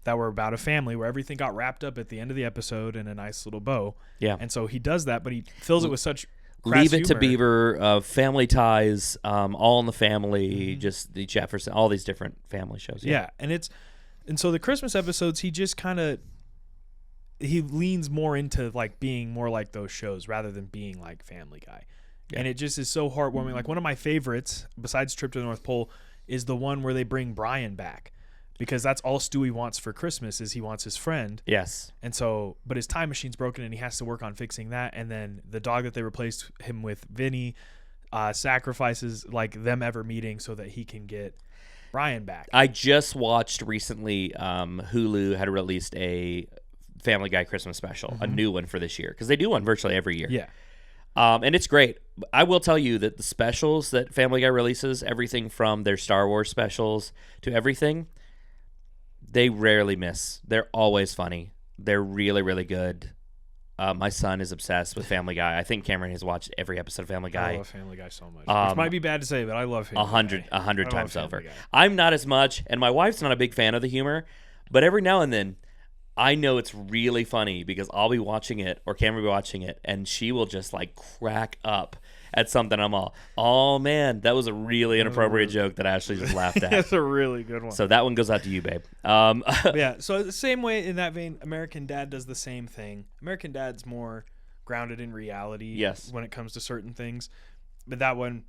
Speaker 1: that were about a family where everything got wrapped up at the end of the episode in a nice little bow.
Speaker 2: Yeah.
Speaker 1: And so he does that, but he fills it with such
Speaker 2: Leave It
Speaker 1: humor.
Speaker 2: to Beaver, Family Ties, All in the Family, just the Jefferson, all these different family shows.
Speaker 1: Yeah. And so the Christmas episodes, he just kind of, he leans more into like being more like those shows rather than being like Family Guy. Yeah. And it just is so heartwarming. Like one of my favorites, besides Trip to the North Pole, is the one where they bring Brian back, because that's all Stewie wants for Christmas is he wants his friend.
Speaker 2: Yes.
Speaker 1: And so, but his time machine's broken and he has to work on fixing that. And then the dog that they replaced him with, Vinny, sacrifices like them ever meeting so that he can get Brian back.
Speaker 2: I just watched recently, Hulu had released a Family Guy Christmas special, a new one for this year, because they do one virtually every year.
Speaker 1: Yeah.
Speaker 2: And it's great. I will tell you that the specials that Family Guy releases, everything from their Star Wars specials to everything, they rarely miss. They're always funny. They're really, really good. My son is obsessed with Family Guy. I think Cameron has watched every episode of Family Guy.
Speaker 1: I love Family Guy so much. Which might be bad to say, but I love Family Guy.
Speaker 2: 100 times over.
Speaker 1: Guy.
Speaker 2: I'm not as much, and my wife's not a big fan of the humor, but every now and then, I know it's really funny because I'll be watching it, or Cameron will be watching it, and she will just like crack up at something. I'm all, oh man, that was a really inappropriate joke that I actually just laughed at.
Speaker 1: That's a really good one.
Speaker 2: So that one goes out to you, babe.
Speaker 1: Yeah, so the same way in that vein, American Dad does the same thing. American Dad's more grounded in reality
Speaker 2: Yes.
Speaker 1: when it comes to certain things. But that one,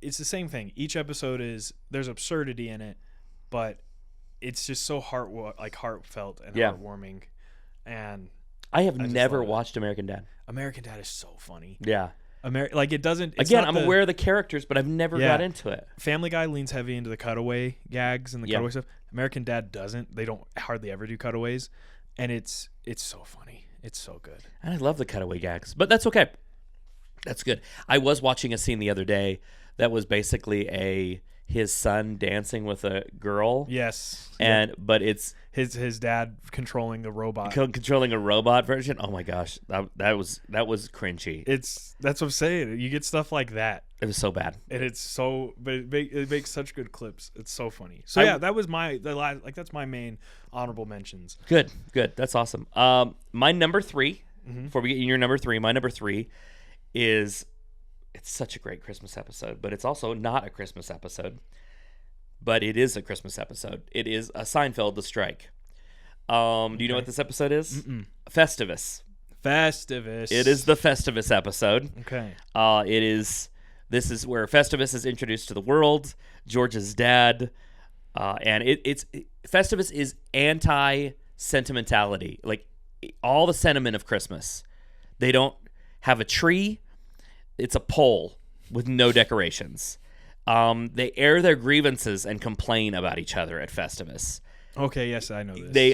Speaker 1: it's the same thing. Each episode there's absurdity in it, but it's just so heartfelt and heartwarming. And
Speaker 2: I have
Speaker 1: just
Speaker 2: never
Speaker 1: love it.
Speaker 2: watched American Dad.
Speaker 1: American Dad is so funny.
Speaker 2: Yeah.
Speaker 1: It doesn't. It's
Speaker 2: Again,
Speaker 1: not
Speaker 2: I'm aware of the characters, but I've never got into it.
Speaker 1: Family Guy leans heavy into the cutaway gags and the
Speaker 2: Yeah.
Speaker 1: cutaway stuff. American Dad doesn't. They don't hardly ever do cutaways, and it's so funny. It's so good.
Speaker 2: And I love the cutaway gags, but that's okay. That's good. I was watching a scene the other day that was basically a his son dancing with a girl.
Speaker 1: Yes.
Speaker 2: But it's
Speaker 1: his dad controlling the robot.
Speaker 2: Controlling a robot version. Oh my gosh, that was cringy.
Speaker 1: That's what I'm saying. You get stuff like that.
Speaker 2: It was so bad,
Speaker 1: and it's so. But it makes such good clips. It's so funny. So yeah, that was that's my main honorable mentions.
Speaker 2: Good. That's awesome. My number 3. Before we get in your number 3, my number 3 is. It's such a great Christmas episode, but it's also not a Christmas episode. But it is a Christmas episode. It is a Seinfeld, The Strike. Do you know what this episode is? Festivus. It is the Festivus episode.
Speaker 1: Okay.
Speaker 2: This is where Festivus is introduced to the world. George's dad, and Festivus is anti-sentimentality, like all the sentiment of Christmas. They don't have a tree. It's a pole with no decorations. They air their grievances and complain about each other at Festivus.
Speaker 1: Okay, yes, I know this.
Speaker 2: They,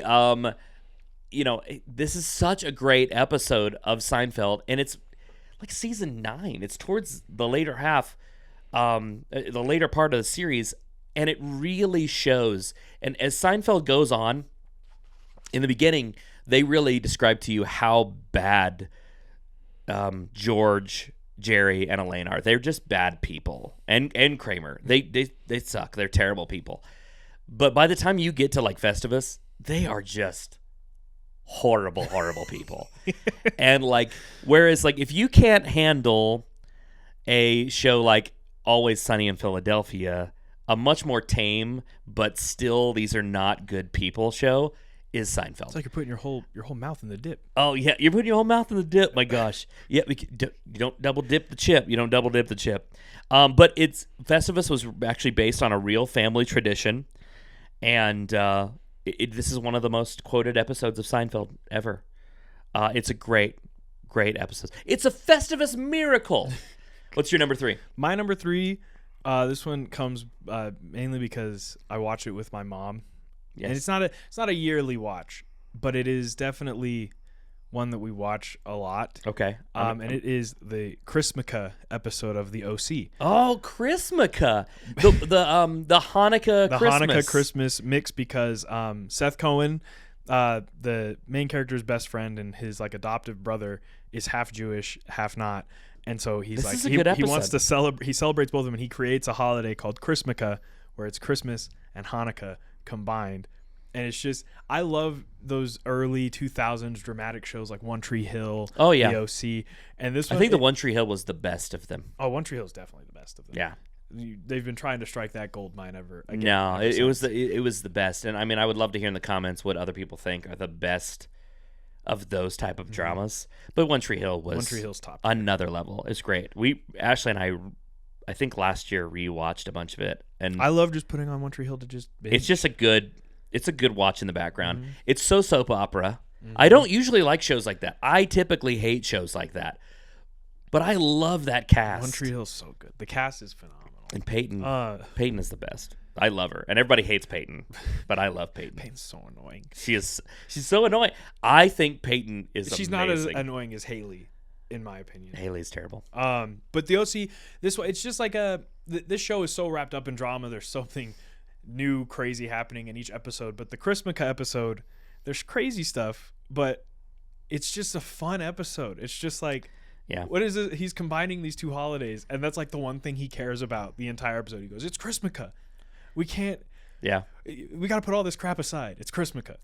Speaker 2: this is such a great episode of Seinfeld, and it's like season 9. It's towards the later half, the later part of the series, and it really shows. And as Seinfeld goes on, in the beginning, they really describe to you how bad George, Jerry, and Elaine are. They're just bad people. And Kramer. They suck. They're terrible people. But by the time you get to like Festivus, they are just horrible people. And like, whereas like if you can't handle a show like Always Sunny in Philadelphia, a much more tame but still these are not good people show is Seinfeld.
Speaker 1: It's like you're putting your whole mouth in the dip.
Speaker 2: Oh yeah, you're putting your whole mouth in the dip. My gosh, yeah. You don't double dip the chip. But Festivus was actually based on a real family tradition, and this is one of the most quoted episodes of Seinfeld ever. It's a great episode. It's a Festivus miracle. What's your number 3?
Speaker 1: My number 3. This one comes mainly because I watch it with my mom. Yes. And it's not a yearly watch, but it is definitely one that we watch a lot.
Speaker 2: Okay.
Speaker 1: And it is the Chrismukkah episode of the OC.
Speaker 2: Oh, Chrismukkah. The Hanukkah
Speaker 1: the
Speaker 2: Christmas.
Speaker 1: Hanukkah Christmas mix because Seth Cohen, the main character's best friend and his like adoptive brother is half Jewish, half not. And so he wants to celebrate. He celebrates both of them, and he creates a holiday called Chrismukkah, where it's Christmas and Hanukkah combined. And it's just, I love those early 2000s dramatic shows like One Tree Hill,
Speaker 2: oh yeah,
Speaker 1: the OC, and this one,
Speaker 2: I think the One Tree Hill was the best of them.
Speaker 1: Oh, One Tree Hill is definitely the best of them.
Speaker 2: Yeah,
Speaker 1: they've been trying to strike that gold mine ever.
Speaker 2: No, it was the best. And I mean, I would love to hear in the comments what other people think are the best of those type of dramas. But One Tree Hill's top. Another level. It's great. Ashley and I think last year rewatched a bunch of it, and
Speaker 1: I love just putting on One Tree Hill to just binge.
Speaker 2: It's just a good watch in the background. Mm-hmm. It's so soap opera. Mm-hmm. I don't usually like shows like that. I typically hate shows like that, but I love that cast.
Speaker 1: One Tree Hill's so good. The cast is phenomenal.
Speaker 2: And Peyton is the best. I love her, and everybody hates Peyton, but I love Peyton.
Speaker 1: Peyton's so annoying.
Speaker 2: She's so annoying. I think Peyton is.
Speaker 1: She's amazing. Not as annoying as Haley, in my opinion.
Speaker 2: Haley's terrible.
Speaker 1: But the OC, it's just like this show is so wrapped up in drama. There's something new, crazy happening in each episode. But the Chrismukkah episode, there's crazy stuff, but it's just a fun episode. It's just like,
Speaker 2: yeah,
Speaker 1: what is it? He's combining these two holidays, and that's like the one thing he cares about the entire episode. He goes, "It's Chrismukkah. We can't.
Speaker 2: Yeah,
Speaker 1: we got to put all this crap aside. It's Chrismukkah."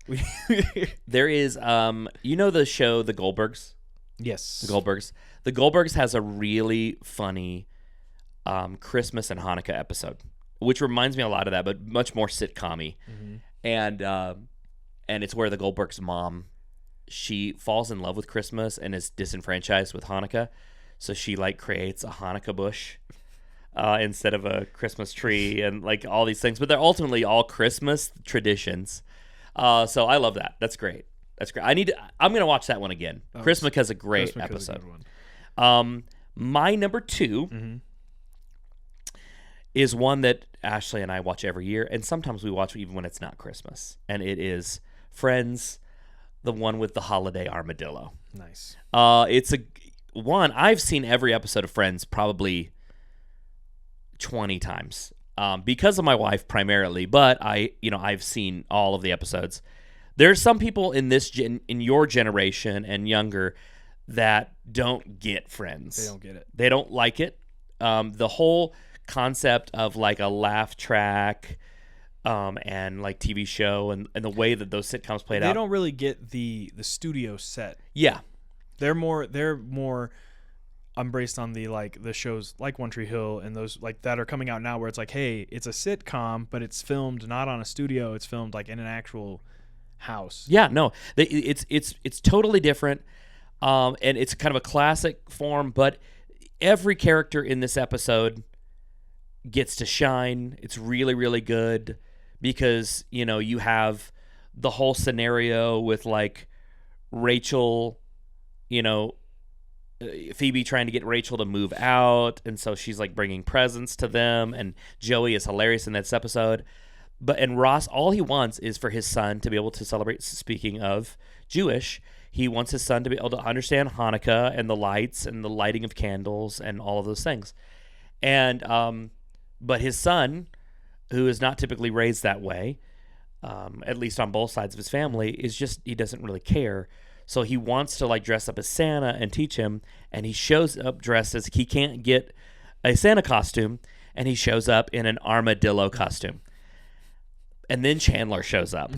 Speaker 2: There is, the show The Goldbergs.
Speaker 1: Yes,
Speaker 2: The Goldbergs. The Goldbergs has a really funny Christmas and Hanukkah episode, which reminds me a lot of that, but much more sitcom-y. Mm-hmm. And it's where the Goldbergs' mom, she falls in love with Christmas and is disenfranchised with Hanukkah, so she like creates a Hanukkah bush instead of a Christmas tree and like all these things, but they're ultimately all Christmas traditions. So I love that. That's great. I'm gonna watch that one again. Chrismukkah is a great episode. My number 2 is one that Ashley and I watch every year, and sometimes we watch even when it's not Christmas, and it is Friends, the one with the holiday armadillo.
Speaker 1: Nice.
Speaker 2: It's I've seen every episode of Friends probably 20 times. because of my wife primarily, but I've seen all of the episodes. There's some people in in your generation and younger that don't get Friends.
Speaker 1: They don't get it.
Speaker 2: They don't like it. The whole concept of like a laugh track, and like TV show and the way that those sitcoms played out.
Speaker 1: They don't really get the studio set.
Speaker 2: Yeah.
Speaker 1: They're more embraced on the shows like One Tree Hill and those like that are coming out now, where it's like, hey, it's a sitcom, but it's filmed not on a studio. It's filmed like in an actual house.
Speaker 2: Yeah, no, it's totally different, and it's kind of a classic form. But every character in this episode gets to shine. It's really, really good because you have the whole scenario with like Rachel, Phoebe trying to get Rachel to move out, and so she's like bringing presents to them, and Joey is hilarious in this episode. And Ross, all he wants is for his son to be able to celebrate. Speaking of Jewish, he wants his son to be able to understand Hanukkah and the lights and the lighting of candles and all of those things. And but his son, who is not typically raised that way, at least on both sides of his family, he doesn't really care. So he wants to like dress up as Santa and teach him, and he shows up dressed as he can't get a Santa costume, and he shows up in an armadillo costume. And then Chandler shows up,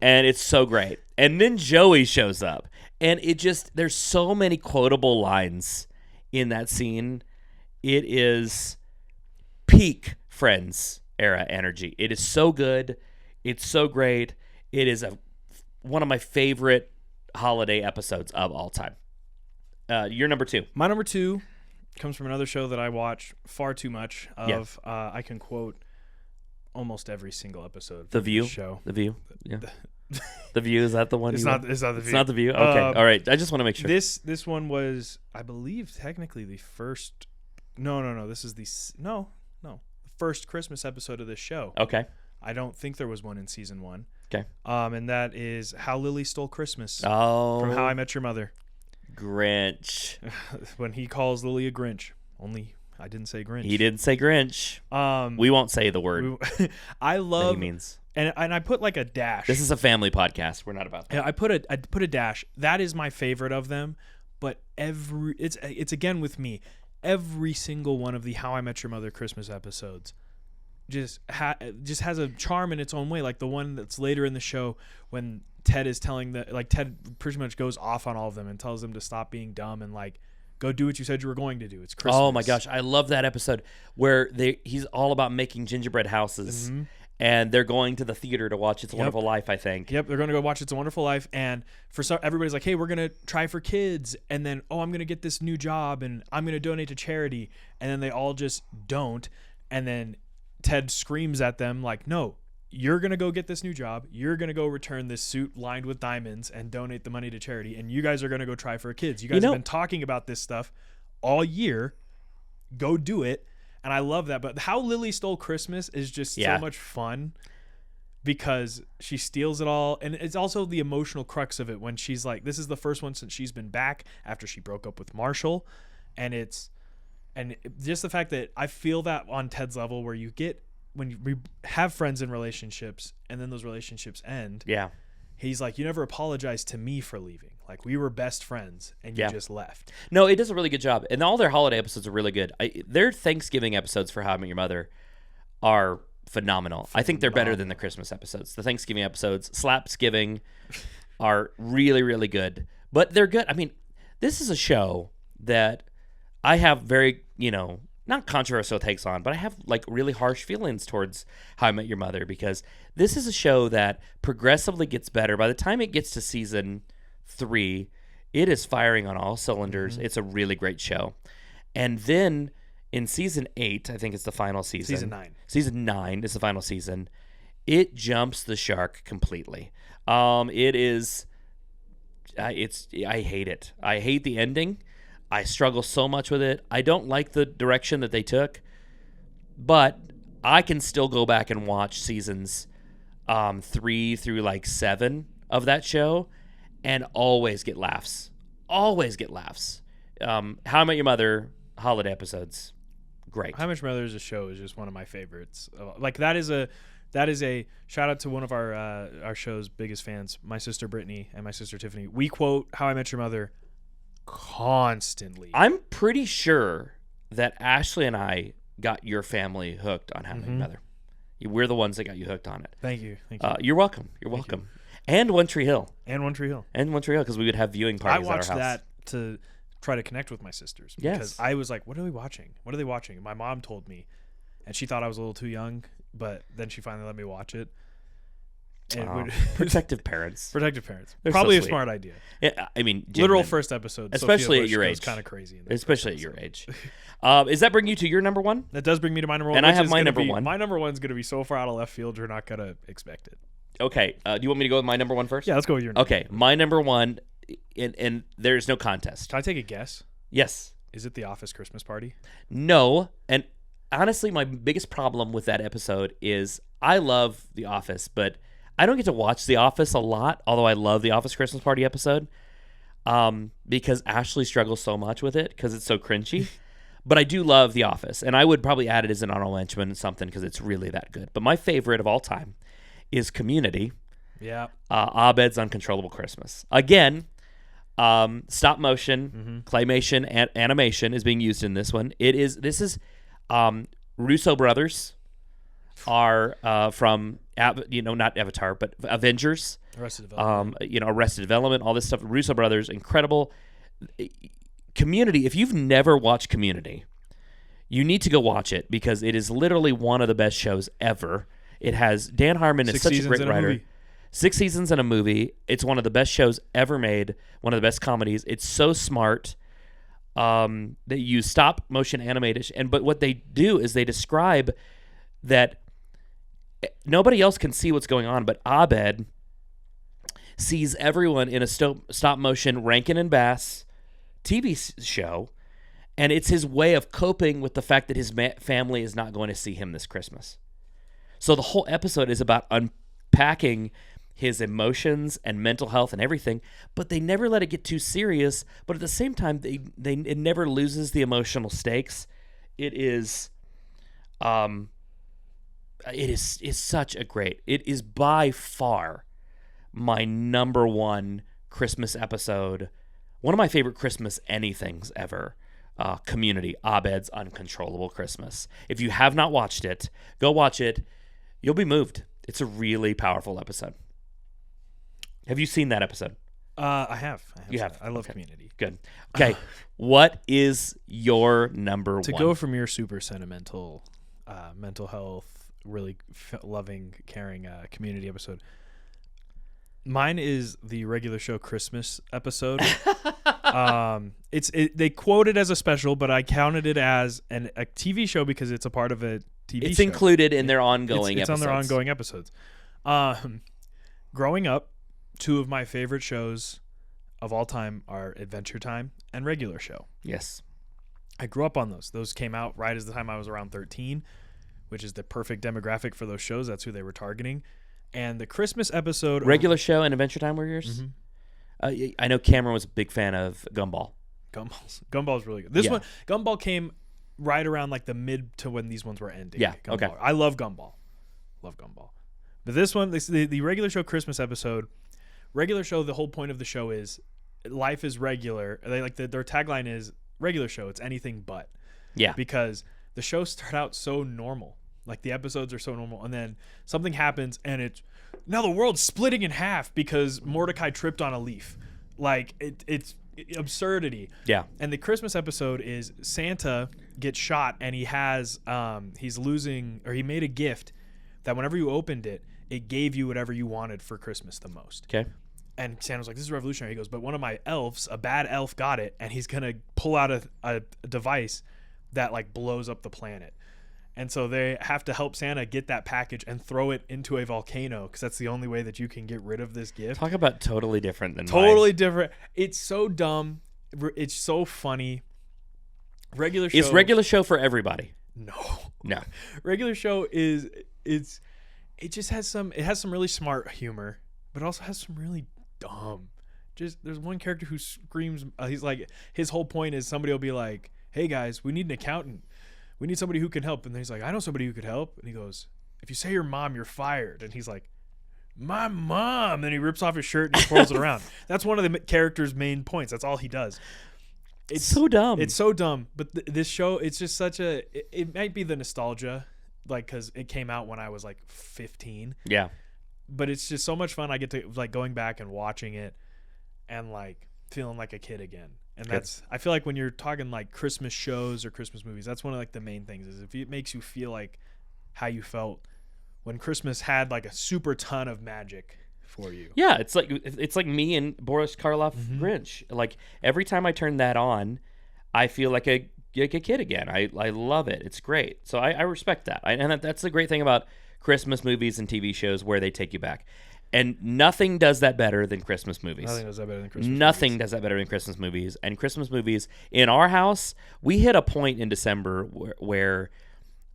Speaker 2: and it's so great. And then Joey shows up, and there's so many quotable lines in that scene. It is peak Friends era energy. It is so good. It's so great. It is one of my favorite holiday episodes of all time. Your number 2.
Speaker 1: My number 2 comes from another show that I watch far too much of. Yeah. I can quote almost every single episode.
Speaker 2: The View.
Speaker 1: Show.
Speaker 2: The View. Yeah. The View, is that the one?
Speaker 1: It's not The View.
Speaker 2: It's not The View. Okay. All right. I just want to make sure.
Speaker 1: This one was, I believe, technically the first. No. This is the first Christmas episode of this show.
Speaker 2: Okay.
Speaker 1: I don't think there was one in season 1.
Speaker 2: Okay.
Speaker 1: And that is How Lily Stole Christmas.
Speaker 2: Oh.
Speaker 1: From How I Met Your Mother.
Speaker 2: Grinch.
Speaker 1: When he calls Lily a Grinch. Only I didn't say Grinch.
Speaker 2: He didn't say Grinch. We won't say the word.
Speaker 1: I love.
Speaker 2: That he means.
Speaker 1: And I put like a dash.
Speaker 2: This is a family podcast. We're not about that.
Speaker 1: Yeah, I put a dash. That is my favorite of them. But it's again with me. Every single one of the How I Met Your Mother Christmas episodes just has a charm in its own way. Like the one that's later in the show when Ted is telling Ted pretty much goes off on all of them and tells them to stop being dumb and like go do what you said you were going to do. It's Christmas.
Speaker 2: Oh my gosh, I love that episode where he's all about making gingerbread houses. Mm-hmm. And they're going to the theater to watch It's a Wonderful Life, I think.
Speaker 1: Yep, they're going to go watch It's a Wonderful Life. And everybody's like, hey, we're going to try for kids. And then, I'm going to get this new job and I'm going to donate to charity. And then they all just don't. And then Ted screams at them like, no, you're going to go get this new job. You're going to go return this suit lined with diamonds and donate the money to charity. And you guys are going to go try for kids. You guys have been talking about this stuff all year. Go do it. And I love that. But How Lily Stole Christmas is just so much fun because she steals it all. And it's also the emotional crux of it when she's like, this is the first one since she's been back after she broke up with Marshall. And just the fact that I feel that on Ted's level where when we have friends in relationships and then those relationships end.
Speaker 2: Yeah.
Speaker 1: He's like, you never apologized to me for leaving. Like, we were best friends, and you just left.
Speaker 2: No, it does a really good job. And all their holiday episodes are really good. Their Thanksgiving episodes for How I Met Your Mother are phenomenal. I think they're better than the Christmas episodes. The Thanksgiving episodes, Slapsgiving, are really, really good. But they're good. I mean, this is a show that I have very, not controversial takes on, but I have like really harsh feelings towards How I Met Your Mother because this is a show that progressively gets better. By the time it gets to season 3, it is firing on all cylinders. Mm-hmm. It's a really great show. And then in season 8, I think it's the final season. Season 9 is the final season. It jumps the shark completely. I hate it. I hate the ending. I struggle so much with it. I don't like the direction that they took, but I can still go back and watch seasons 3 through like 7 of that show and always get laughs. Always get laughs. How I Met Your Mother holiday episodes, great.
Speaker 1: How I Met Your Mother as a show is just one of my favorites. Like that is a shout out to one of our show's biggest fans, my sister Brittany and my sister Tiffany. We quote How I Met Your Mother constantly.
Speaker 2: I'm pretty sure that Ashley and I got your family hooked on How I Met Your Mother. We're the ones that got you hooked on it.
Speaker 1: Thank you.
Speaker 2: You're welcome. You're welcome. And One Tree Hill.
Speaker 1: And One Tree Hill.
Speaker 2: Because we would have viewing parties at our house.
Speaker 1: I watched that to try to connect with my sisters. Because I was like, what are we watching? What are they watching? And my mom told me, and she thought I was a little too young, but then she finally let me watch it. And
Speaker 2: protective parents.
Speaker 1: Protective parents.
Speaker 2: They're
Speaker 1: Probably
Speaker 2: so
Speaker 1: a
Speaker 2: sweet.
Speaker 1: smart idea.
Speaker 2: Yeah, I mean,
Speaker 1: literal first episode.
Speaker 2: Especially
Speaker 1: Sophia
Speaker 2: at your
Speaker 1: Bush
Speaker 2: age.
Speaker 1: Kind of crazy.
Speaker 2: Especially at your age. Does that bring you to your number one?
Speaker 1: That does bring me to my number one.
Speaker 2: And I have my number one.
Speaker 1: My number one's going to be so far out of left field, you're not going to expect it.
Speaker 2: Okay. Do you want me to go with my number one first?
Speaker 1: Yeah, let's go with your number.
Speaker 2: Okay. My number one, and there's no contest.
Speaker 1: Can I take a guess?
Speaker 2: Yes.
Speaker 1: Is it The Office Christmas Party?
Speaker 2: No. And honestly, my biggest problem with that episode is I love The Office, but I don't get to watch The Office a lot, although I love The Office Christmas Party episode, because Ashley struggles so much with it because it's so cringy. But I do love The Office, and I would probably add it as an honorable mention something because it's really that good. But my favorite of all time is Community.
Speaker 1: Yeah.
Speaker 2: Abed's Uncontrollable Christmas. Again, stop motion, claymation, and animation is being used in this one. This is Russo brothers are from not Avatar, but Avengers.
Speaker 1: Arrested Development.
Speaker 2: Arrested Development, all this stuff. Russo brothers, incredible. Community, if you've never watched Community, you need to go watch it because it is literally one of the best shows ever. It has Dan Harmon is such a great writer. 6 seasons and a movie. It's one of the best shows ever made, one of the best comedies. It's so smart. They use stop motion animation, but what they do is they describe that nobody else can see what's going on, but Abed sees everyone in a stop motion Rankin and Bass TV show, and it's his way of coping with the fact that his family is not going to see him this Christmas. So the whole episode is about unpacking his emotions and mental health and everything, but they never let it get too serious. But at the same time, it never loses the emotional stakes. It is such a great. It is by far my number one Christmas episode. One of my favorite Christmas anythings ever. Community, Abed's Uncontrollable Christmas. If you have not watched it, go watch it. You'll be moved. It's a really powerful episode. Have you seen that episode?
Speaker 1: I have.
Speaker 2: You have.
Speaker 1: I love Community.
Speaker 2: Good. Okay. What is your number one?
Speaker 1: To go from your super sentimental, mental health, really loving, caring Community episode. Mine is the regular show Christmas episode. They quote it as a special, but I counted it as a TV show because it's a part of a TV show.
Speaker 2: It's included in their ongoing episodes.
Speaker 1: It's on their ongoing episodes. Growing up, two of my favorite shows of all time are Adventure Time and Regular Show.
Speaker 2: Yes.
Speaker 1: I grew up on those. Those came out right as the time I was around 13, which is the perfect demographic for those shows. That's who they were targeting. And the Christmas episode...
Speaker 2: Regular Show and Adventure Time were yours? Mm-hmm. I know Cameron was a big fan of Gumball.
Speaker 1: Gumball's really good. This one, Gumball came right around like the mid to when these ones were ending.
Speaker 2: Yeah,
Speaker 1: Gumball.
Speaker 2: okay.
Speaker 1: I love Gumball. But this one, the Regular Show Christmas episode, Regular Show, the whole point of the show is life is regular. Their tagline is Regular Show, it's anything but.
Speaker 2: Yeah.
Speaker 1: Because the show started out so normal. Like the episodes are so normal, and then something happens, and now the world's splitting in half because Mordecai tripped on a leaf. Like it's absurdity.
Speaker 2: Yeah.
Speaker 1: And the Christmas episode is Santa gets shot, and he made a gift that whenever you opened it, it gave you whatever you wanted for Christmas the most.
Speaker 2: Okay.
Speaker 1: And Santa's like, this is revolutionary. He goes, but one of my elves, a bad elf, got it, and he's gonna pull out a device that like blows up the planet. And so they have to help Santa get that package and throw it into a volcano because that's the only way that you can get rid of this gift.
Speaker 2: Talk about totally different than
Speaker 1: Totally different. It's so dumb. It's so funny. Regular Show.
Speaker 2: Is Regular Show for everybody?
Speaker 1: No. Regular Show it has some really smart humor, but it also has some really dumb. Just there's one character who screams. He's like, his whole point is somebody will be like, "Hey guys, we need an accountant. we need somebody who can help. And then he's like, I know somebody who could help. And he goes, if you say your mom, you're fired. And he's like, my mom. And he rips off his shirt and he twirls it around. That's one of the character's main points. That's all he does.
Speaker 2: It's so dumb.
Speaker 1: It's so dumb. But this show, it's just such a, it might be the nostalgia, like, because it came out when I was like 15.
Speaker 2: Yeah.
Speaker 1: But it's just so much fun. I get to like going back and watching it and like feeling like a kid again. And that's, I feel like when you're talking like Christmas shows or Christmas movies, that's one of like the main things, is if it makes you feel like how you felt when Christmas had like a super ton of magic for you.
Speaker 2: Yeah, it's like me and Boris Karloff Grinch. Like every time I turn that on, I feel like a kid again. I love it. It's great. So I respect that. And that's the great thing about Christmas movies and TV shows, where they take you back. And nothing does that better than Christmas movies.
Speaker 1: Nothing does that better than Christmas
Speaker 2: Nothing
Speaker 1: movies.
Speaker 2: does that better than Christmas movies. And Christmas movies, in our house, we hit a point in December where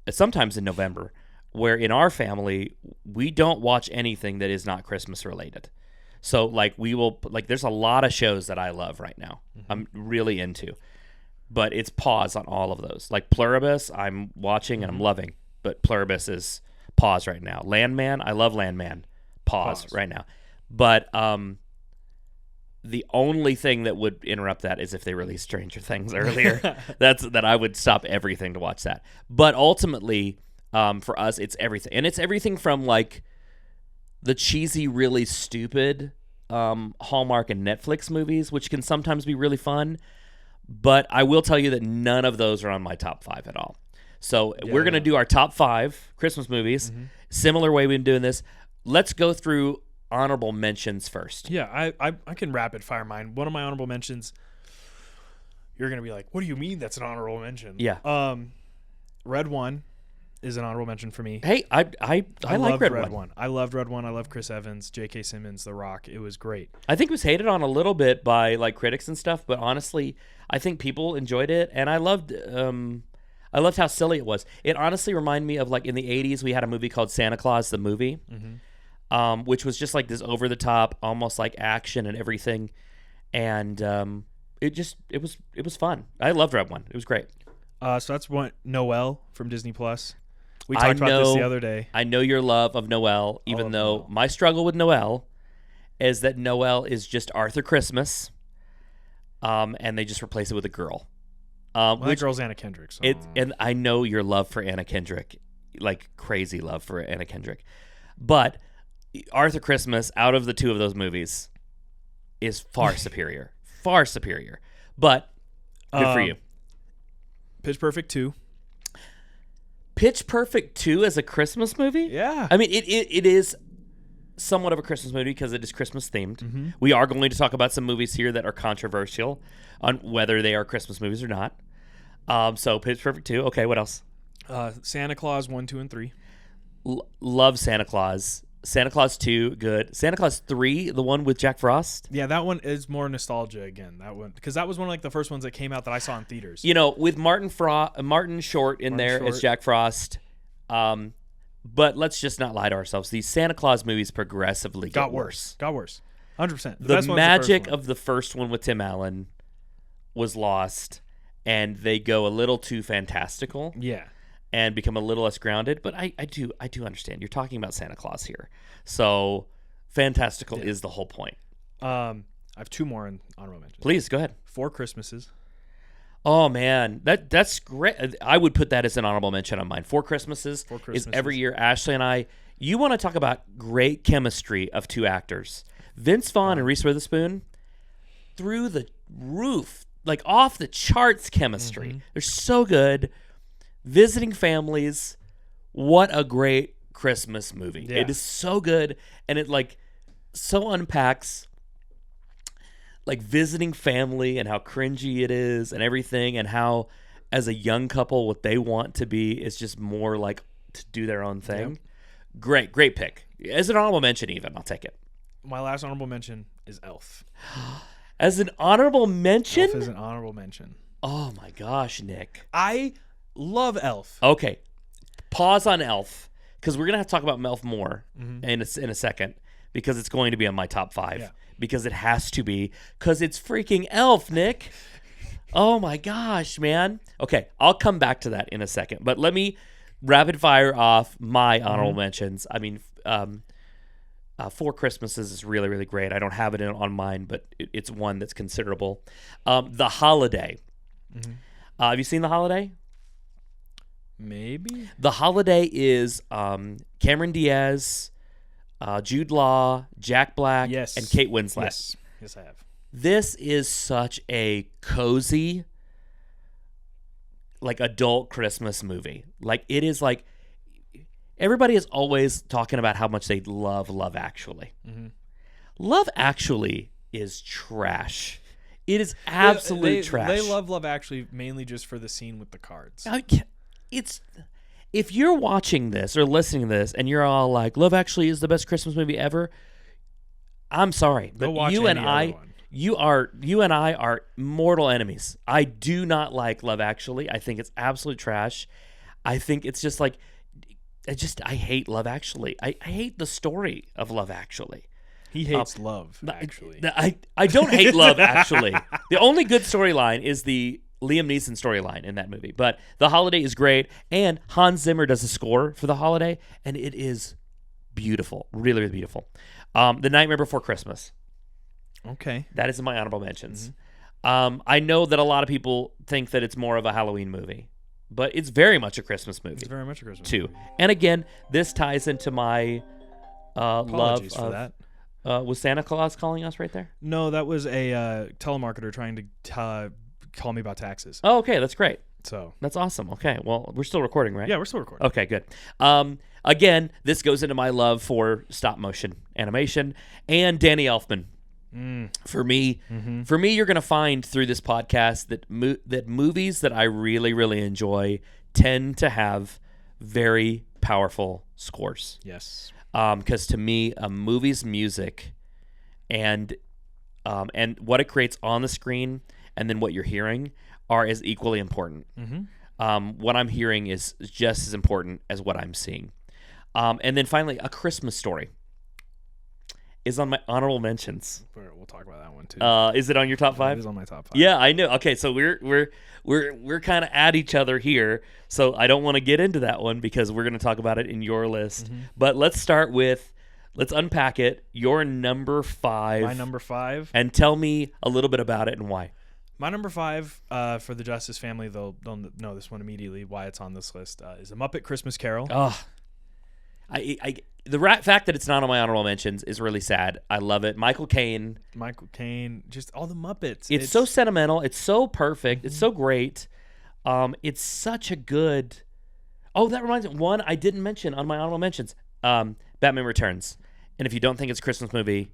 Speaker 2: sometimes in November, where in our family, we don't watch anything that is not Christmas related. So like there's a lot of shows that I love right now. I'm really into. But it's pause on all of those. Like Pluribus, I'm watching and I'm loving. But Pluribus is pause right now. Landman, I love Landman. Pause right now. But the only thing that would interrupt that is if they release Stranger Things earlier. That I would stop everything to watch that. But ultimately, for us, it's everything. And it's everything from like the cheesy, really stupid Hallmark and Netflix movies, which can sometimes be really fun. But I will tell you that none of those are on my top 5 at all. So we're going to do our top 5 Christmas movies. Similar way we've been doing this. Let's go through honorable mentions first.
Speaker 1: Yeah, I can rapid fire mine. One of my honorable mentions, you're going to be like, what do you mean that's an honorable mention?
Speaker 2: Yeah.
Speaker 1: Red One is an honorable mention for me.
Speaker 2: Hey, I like Red
Speaker 1: One. I loved Red One. I love Chris Evans, J.K. Simmons, The Rock. It was great.
Speaker 2: I think it was hated on a little bit by like critics and stuff, but honestly, I think people enjoyed it, and I loved how silly it was. It honestly reminded me of like in the 80s, we had a movie called Santa Claus the Movie, which was just like this over the top, almost like action and everything, and it was fun. I loved Red One. It was great.
Speaker 1: So that's one. Noelle from Disney Plus. We talked about this the other day.
Speaker 2: I know your love of Noelle, even though my struggle with Noelle is that Noelle is just Arthur Christmas, and they just replace it with a girl.
Speaker 1: That girl's Anna Kendrick. So.
Speaker 2: And I know your love for Anna Kendrick, like crazy love for Anna Kendrick. But Arthur Christmas, out of the two of those movies, is far superior. Far superior. But good for you.
Speaker 1: Pitch Perfect 2.
Speaker 2: Pitch Perfect 2 as a Christmas movie?
Speaker 1: Yeah.
Speaker 2: I mean, it is somewhat of a Christmas movie because it is Christmas themed. We are going to talk about some movies here that are controversial on whether they are Christmas movies or not. So Pitch Perfect 2. Okay, what else?
Speaker 1: Santa Claus 1, 2, and 3.
Speaker 2: Love Santa Claus. Santa Claus 2, good. Santa Claus 3, the one with Jack Frost.
Speaker 1: Yeah, that one is more nostalgia again. That one, because that was one of like the first ones that came out that I saw in theaters.
Speaker 2: You know, with Martin Short as Jack Frost. But let's just not lie to ourselves. These Santa Claus movies progressively got worse.
Speaker 1: Got worse. 100%.
Speaker 2: The magic of the first one with Tim Allen was lost, and they go a little too fantastical.
Speaker 1: Yeah.
Speaker 2: And become a little less grounded, but I do understand. You're talking about Santa Claus here, so fantastical is the whole point.
Speaker 1: I have 2 more in honorable mentions.
Speaker 2: Please go ahead.
Speaker 1: 4 Christmases.
Speaker 2: Oh man, that's great. I would put that as an honorable mention on mine. 4 Christmases is every year. Ashley and I. You want to talk about great chemistry of 2 actors, Vince Vaughn and Reese Witherspoon, through the roof, like off the charts chemistry. They're so good. Visiting families, what a great Christmas movie.
Speaker 1: Yeah.
Speaker 2: It is so good, and it like so unpacks like visiting family and how cringy it is and everything, and how as a young couple what they want to be is just more like to do their own thing. Yep. Great pick. As an honorable mention even, I'll take it.
Speaker 1: My last honorable mention is Elf.
Speaker 2: As an honorable mention?
Speaker 1: Elf is an honorable mention.
Speaker 2: Oh my gosh, Nick.
Speaker 1: I love Elf.
Speaker 2: Okay. Pause on Elf, because we're going to have to talk about Elf more in a second, because it's going to be on my top 5. Yeah. Because it has to be, because it's freaking Elf, Nick. Oh my gosh, man. Okay, I'll come back to that in a second, but let me rapid fire off my honorable mentions. I mean, Four Christmases is really, really great. I don't have it on mine, but it's one that's considerable. The Holiday. Have you seen The Holiday?
Speaker 1: Maybe.
Speaker 2: The Holiday is Cameron Diaz, Jude Law, Jack Black, and Kate Winslet.
Speaker 1: Yes, I have.
Speaker 2: This is such a cozy, like, adult Christmas movie. Like, it is like, everybody is always talking about how much they love Love Actually. Love Actually is trash. It is absolute trash.
Speaker 1: They love Love Actually mainly just for the scene with the cards.
Speaker 2: It's, if you're watching this or listening to this and you're all like, Love Actually is the best Christmas movie ever, I'm sorry, but you and I are mortal enemies. I do not like Love Actually. I think it's absolute trash. I think it's just like, I hate Love Actually. I hate the story of Love Actually.
Speaker 1: He hates Love Actually.
Speaker 2: I don't hate Love Actually. The only good storyline is the Liam Neeson storyline in that movie. But The Holiday is great, and Hans Zimmer does a score for The Holiday, and it is beautiful, really, really beautiful. The Nightmare Before Christmas.
Speaker 1: Okay.
Speaker 2: That is in my honorable mentions. I know that a lot of people think that it's more of a Halloween movie, but it's very much a Christmas movie.
Speaker 1: It's very much a Christmas
Speaker 2: movie. And again, this ties into my
Speaker 1: Apologies
Speaker 2: love
Speaker 1: for that.
Speaker 2: Was Santa Claus calling us right there?
Speaker 1: No, that was a telemarketer trying to call me about taxes.
Speaker 2: Oh, okay. That's great.
Speaker 1: So
Speaker 2: that's awesome. Okay. Well, we're still recording, right?
Speaker 1: Yeah, we're still recording.
Speaker 2: Okay, good. Again, this goes into my love for stop motion animation and Danny Elfman. For me, you're going to find through this podcast that that movies that I really, really enjoy tend to have very powerful scores.
Speaker 1: Yes.
Speaker 2: Because to me, a movie's music and what it creates on the screen and then what you're hearing are as equally important. What I'm hearing is just as important as what I'm seeing. And then finally, A Christmas Story is on my honorable mentions.
Speaker 1: We'll talk about that one too.
Speaker 2: Is it on your top 5?
Speaker 1: It is on my top 5.
Speaker 2: Yeah, I know. Okay, so we're kind of at each other here. So I don't want to get into that one because we're going to talk about it in your list. But let's unpack it. Your number 5.
Speaker 1: My number 5.
Speaker 2: And tell me a little bit about it and why.
Speaker 1: My number 5 for the Justice family, they'll know this one immediately why it's on this list, is A Muppet Christmas Carol.
Speaker 2: Oh, the fact that it's not on my honorable mentions is really sad. I love it. Michael Caine,
Speaker 1: just all the Muppets.
Speaker 2: It's so sentimental. It's so perfect. It's so great. It's such a good. Oh, that reminds me. One I didn't mention on my honorable mentions. Batman Returns. And if you don't think it's a Christmas movie,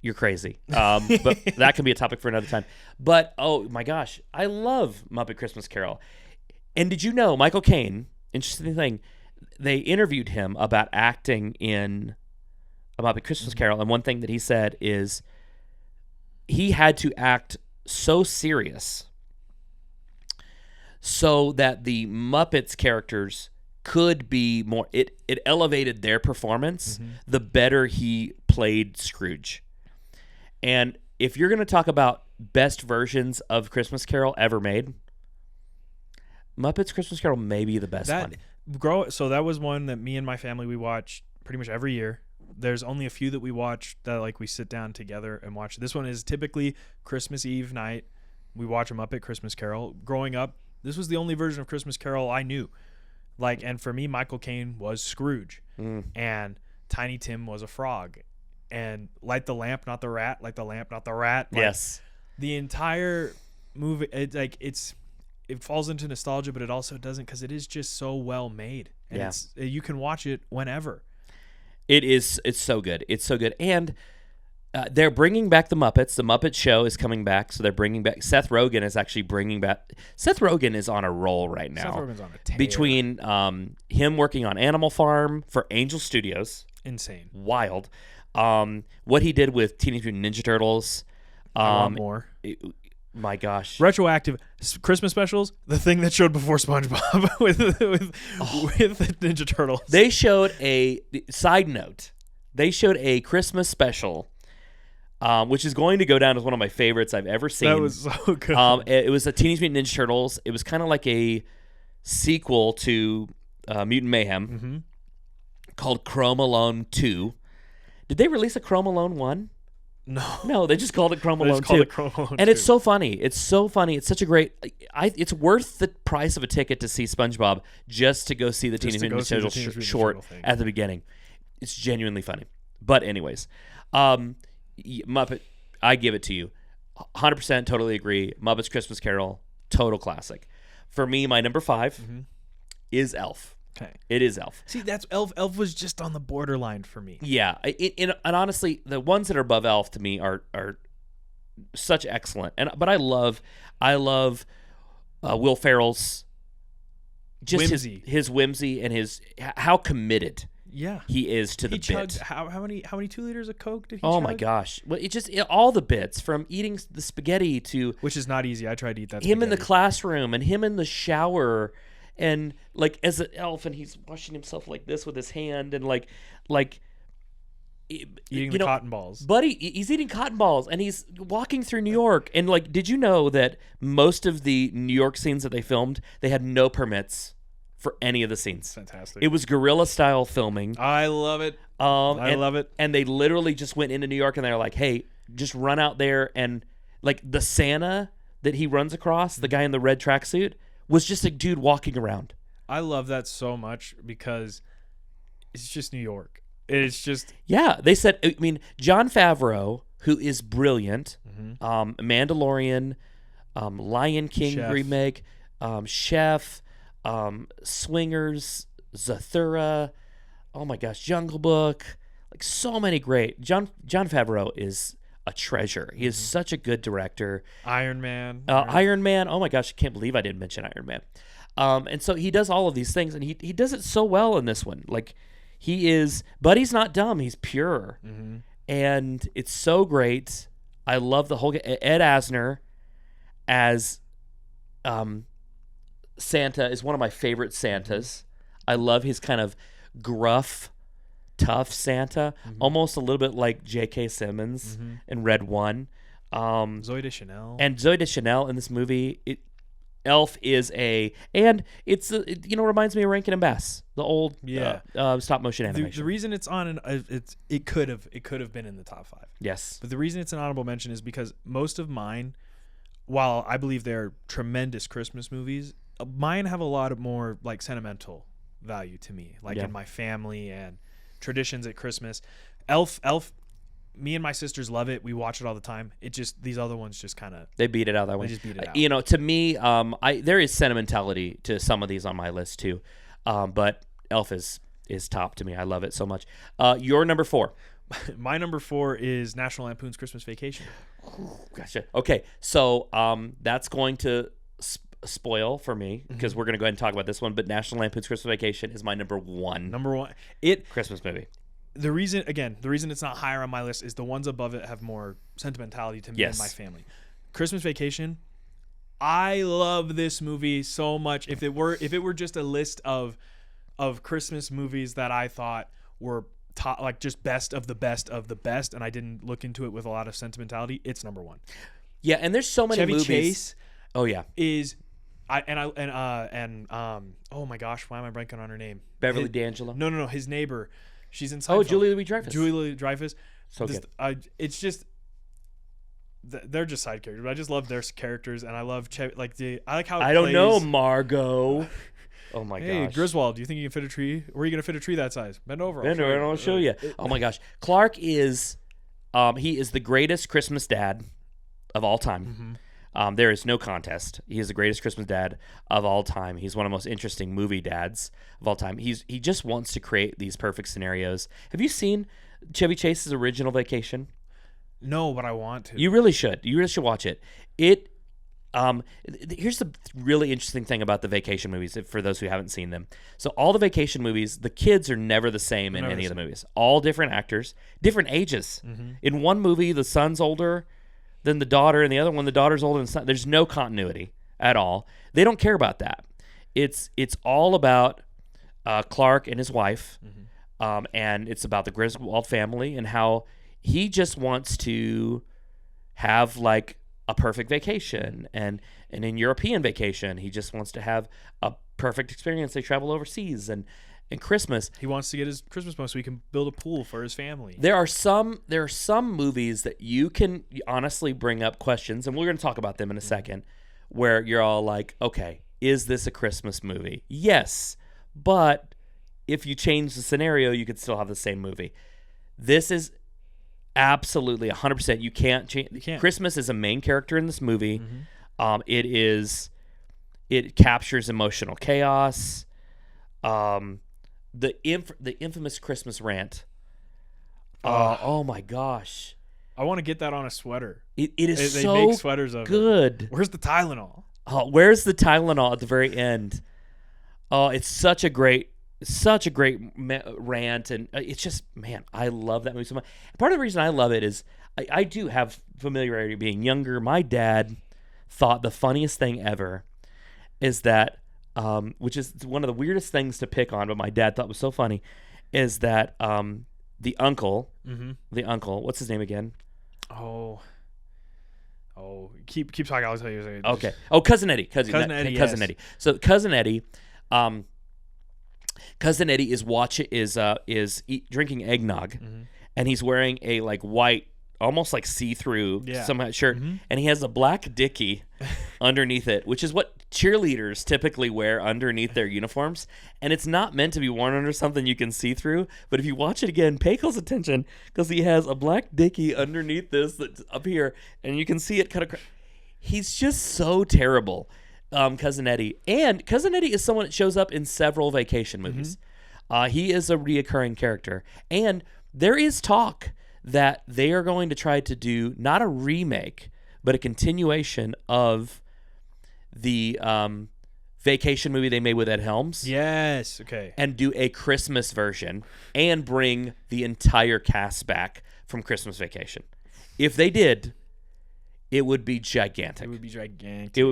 Speaker 2: you're crazy. But that can be a topic for another time. But oh my gosh, I love Muppet Christmas Carol. And did you know Michael Caine? Interesting thing. They interviewed him about acting in A Muppet Christmas Carol, and one thing that he said is he had to act so serious so that the Muppets characters could be more. It elevated their performance the better he played Scrooge. And if you're going to talk about best versions of Christmas Carol ever made, Muppets Christmas Carol may be the best one.
Speaker 1: So that was one that me and my family, we watch pretty much every year. There's only a few that we watch that like we sit down together and watch. This one is typically Christmas Eve night. We watch a Muppet Christmas Carol. Growing up, this was the only version of Christmas Carol I knew. Like, and for me, Michael Caine was Scrooge, and Tiny Tim was a frog, and Light the Lamp, Not the Rat, Light the Lamp, Not the Rat. Like,
Speaker 2: yes,
Speaker 1: the entire movie, it falls into nostalgia, but it also doesn't because it is just so well made. And you can watch it whenever.
Speaker 2: It's so good. It's so good. And they're bringing back the Muppets. The Muppet Show is coming back, so they're bringing back. Seth Rogen is actually bringing back. Seth Rogen is on a roll right now.
Speaker 1: Seth Rogen's on a tear.
Speaker 2: Between him working on Animal Farm for Angel Studios.
Speaker 1: Insane.
Speaker 2: Wild. What he did with Teenage Mutant Ninja Turtles.
Speaker 1: I want more.
Speaker 2: My gosh.
Speaker 1: Retroactive Christmas specials, the thing that showed before SpongeBob with the Ninja Turtles.
Speaker 2: They showed a side note. They showed a Christmas special which is going to go down as one of my favorites I've ever seen.
Speaker 1: That was so good.
Speaker 2: It was a Teenage Mutant Ninja Turtles. It was kind of like a sequel to Mutant Mayhem called Chrome Alone 2. Did they release a Chrome Alone 1? No, they just called it Chrome Alone 2. And it's so funny. It's so funny. It's such a great... it's worth the price of a ticket to see SpongeBob just to go see the Teenage Mutant Ninja Turtles short at the beginning. It's genuinely funny. But anyways, Muppet, I give it to you. 100% totally agree. Muppets Christmas Carol, total classic. For me, my number 5 is Elf.
Speaker 1: Okay.
Speaker 2: It is Elf.
Speaker 1: See, that's Elf. Elf was just on the borderline for me.
Speaker 2: Yeah. And honestly, the ones that are above Elf to me are such excellent. But I love Will Ferrell's just
Speaker 1: whimsy.
Speaker 2: his whimsy and his how committed he is to the bit.
Speaker 1: Chugged, how many 2 liters of Coke did he
Speaker 2: Oh
Speaker 1: chug?
Speaker 2: my gosh. Well, all the bits from eating the spaghetti to
Speaker 1: which is not easy. I tried to eat that
Speaker 2: him in the
Speaker 1: spaghetti.
Speaker 2: classroom and him in the shower and like as an elf and he's washing himself like this with his hand and like
Speaker 1: eating the cotton balls.
Speaker 2: Buddy, he's eating cotton balls and he's walking through New York. And like, did you know that most of the New York scenes that they filmed, they had no permits for any of the scenes?
Speaker 1: Fantastic.
Speaker 2: It was guerrilla style filming.
Speaker 1: I love it. I love it.
Speaker 2: And they literally just went into New York and they're like, hey, just run out there. And like the Santa that he runs across, the guy in the red tracksuit, was just a dude walking around.
Speaker 1: I love that so much because it's just New York. It's just...
Speaker 2: Yeah, they said, I mean, Jon Favreau, who is brilliant, Mandalorian, Lion King
Speaker 1: Chef.
Speaker 2: remake, Chef, Swingers, Zathura, oh my gosh, Jungle Book, like so many great. Jon Favreau is a treasure. He is such a good director.
Speaker 1: Iron Man.
Speaker 2: Iron Man, oh my gosh, I can't believe I didn't mention Iron Man. And so he does all of these things, and he does it so well in this one. Like, he is, but he's not dumb. He's pure. And it's so great. I love the whole, Ed Asner as Santa is one of my favorite Santas. I love his kind of gruff, tough Santa, almost a little bit like J.K. Simmons in Red One.
Speaker 1: Zooey Deschanel.
Speaker 2: And Zooey Deschanel in this movie, Elf is reminds me of Rankin and Bass, the old stop motion animation.
Speaker 1: The reason it's on it could have been in the top 5.
Speaker 2: Yes.
Speaker 1: But the reason it's an honorable mention is because most of mine, while I believe they're tremendous Christmas movies, mine have a lot of more like sentimental value to me, like in my family and traditions at Christmas. Elf, me and my sisters love it. We watch it all the time. It just, these other ones just kind of...
Speaker 2: They beat it out that way.
Speaker 1: They just beat it out.
Speaker 2: You know, to me, there is sentimentality to some of these on my list too. But Elf is top to me. I love it so much. Your number 4.
Speaker 1: My number 4 is National Lampoon's Christmas Vacation.
Speaker 2: Gotcha. Okay, so that's going to spoil for me because we're going to go ahead and talk about this one. But National Lampoon's Christmas Vacation is my number 1.
Speaker 1: Number 1.
Speaker 2: Christmas movie.
Speaker 1: The reason it's not higher on my list is the ones above it have more sentimentality to me and my family. Christmas Vacation, I love this movie so much. If it were just a list of Christmas movies that I thought were top, like just best of the best of the best, and I didn't look into it with a lot of sentimentality, it's number 1.
Speaker 2: Yeah, and there's so many
Speaker 1: Chevy
Speaker 2: movies.
Speaker 1: Chase.
Speaker 2: Oh yeah,
Speaker 1: oh my gosh, why am I blanking on her name?
Speaker 2: Beverly D'Angelo.
Speaker 1: No, his neighbor. She's in Seinfeld.
Speaker 2: Oh, Julia Louis-Dreyfus.
Speaker 1: Julia Louis-Dreyfus.
Speaker 2: So good.
Speaker 1: It's just they're just side characters, but I just love their characters, and I love I like how
Speaker 2: I don't know, Margot. Oh my gosh.
Speaker 1: Hey, Griswold, do you think you can fit a tree? Where are you going to fit a tree that size? Bend over.
Speaker 2: Bend over, and I'll show you. Oh my gosh, Clark is, he is the greatest Christmas dad of all time. There is no contest. He is the greatest Christmas dad of all time. He's one of the most interesting movie dads of all time. He just wants to create these perfect scenarios. Have you seen Chevy Chase's original Vacation?
Speaker 1: No, but I want to.
Speaker 2: You really should. You really should watch it. Here's the really interesting thing about the vacation movies, for those who haven't seen them. So all the vacation movies, the kids are never the same in any of the movies. All different actors, different ages. In one movie, the son's older than the daughter, and the other one, the daughter's older than the son. There's no continuity at all. They don't care about that. It's all about Clark and his wife, and it's about the Griswold family and how he just wants to have like a perfect vacation, and in European vacation, he just wants to have a perfect experience. They travel overseas, and Christmas.
Speaker 1: He wants to get his Christmas bonus so he can build a pool for his family.
Speaker 2: There are some movies that you can honestly bring up questions, and we're going to talk about them in a second, where you're all like, okay, is this a Christmas movie? Yes, but if you change the scenario, you could still have the same movie. This is absolutely 100%. You can't change. Christmas is a main character in this movie. It captures emotional chaos. The infamous Christmas rant. Oh my gosh!
Speaker 1: I want to get that on a sweater.
Speaker 2: It is
Speaker 1: they
Speaker 2: so
Speaker 1: make sweaters of
Speaker 2: good.
Speaker 1: It. Where's the Tylenol?
Speaker 2: Oh, where's the Tylenol at the very end? Oh, it's such a great rant, and it's just, man, I love that movie so much. Part of the reason I love it is I do have familiarity being younger. My dad thought the funniest thing ever is that, which is one of the weirdest things to pick on, but my dad thought was so funny, is that the uncle, what's his name again?
Speaker 1: Keep talking. I'll tell you.
Speaker 2: Okay. Oh, Cousin Eddie. Cousin Eddie.
Speaker 1: Yes.
Speaker 2: Eddie. So Cousin Eddie, Cousin Eddie is drinking eggnog, and he's wearing a like white, almost like see-through somehow shirt, and he has a black dickie underneath it, which is what cheerleaders typically wear underneath their uniforms, and it's not meant to be worn under something you can see through. But if you watch it again, pay close attention, because he has a black dickie underneath this that's up here, and you can see it kind of. He's just so terrible. Cousin Eddie. And Cousin Eddie is someone that shows up in several vacation movies. He is a reoccurring character. And there is talk that they are going to try to do not a remake, but a continuation of the vacation movie they made with Ed Helms.
Speaker 1: Yes. Okay.
Speaker 2: And do a Christmas version and bring the entire cast back from Christmas Vacation. If they did, it would be gigantic. It would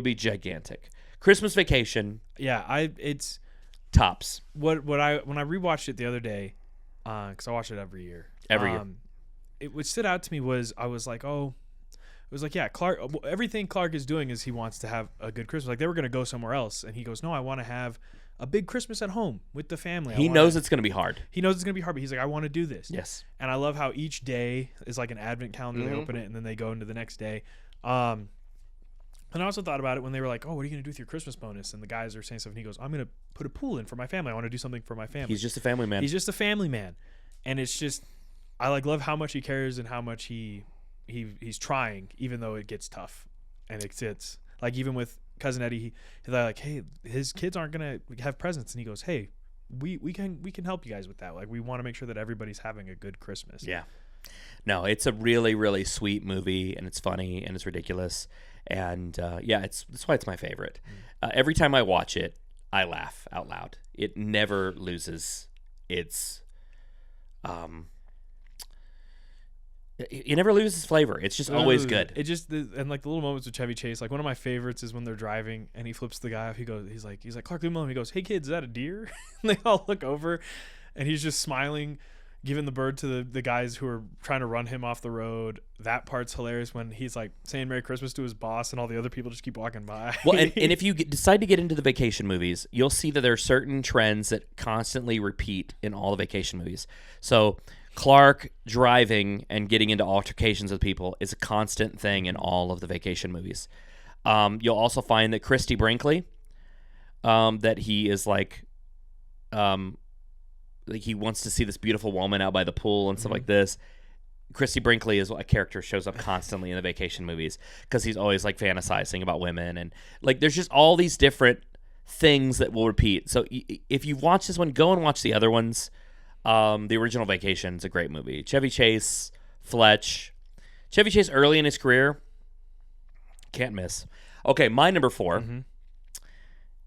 Speaker 2: be gigantic. Christmas Vacation.
Speaker 1: Yeah, it's
Speaker 2: tops.
Speaker 1: When I rewatched it the other day, because I watch it every year. What stood out to me was I was like, yeah, Clark. Everything Clark is doing is he wants to have a good Christmas. Like they were gonna go somewhere else, and he goes, no, I want to have a big Christmas at home with the family.
Speaker 2: He knows it's gonna be hard.
Speaker 1: He knows it's gonna be hard, but he's like, I want to do this.
Speaker 2: Yes.
Speaker 1: And I love how each day is like an advent calendar. They open it and then they go into the next day. And I also thought about it when they were like, oh, what are you going to do with your Christmas bonus? And the guys are saying stuff, and he goes, I'm going to put a pool in for my family. I want to do something for my family.
Speaker 2: He's just a family man.
Speaker 1: And it's just, I like love how much he cares and how much he's trying, even though it gets tough. And it's like, even with Cousin Eddie, he's like, hey, his kids aren't going to have presents. And he goes, hey, we can help you guys with that. Like, we want to make sure that everybody's having a good Christmas.
Speaker 2: Yeah. No, it's a really, really sweet movie, and it's funny, and it's ridiculous, and that's why it's my favorite. Every time I watch it, I laugh out loud. It never loses its, it never loses flavor. It's just always good.
Speaker 1: It just and like the little moments with Chevy Chase. Like one of my favorites is when they're driving and he flips the guy off. He's like Clark, leave him alone. He goes, hey kids, is that a deer? And they all look over, and he's just smiling, giving the bird to the guys who are trying to run him off the road. That part's hilarious when he's like saying Merry Christmas to his boss and all the other people just keep walking by.
Speaker 2: Well, and if you decide to get into the vacation movies, you'll see that there are certain trends that constantly repeat in all the vacation movies. So Clark driving and getting into altercations with people is a constant thing in all of the vacation movies. You'll also find that Christy Brinkley, that he is like he wants to see this beautiful woman out by the pool and stuff like this. Christy Brinkley is a character shows up constantly in the vacation movies because he's always like fantasizing about women, and like there's just all these different things that will repeat. So if you've watched this one, go and watch the other ones. The original Vacation is a great movie. Chevy Chase, Fletch. Chevy Chase early in his career, can't miss. Okay, my number 4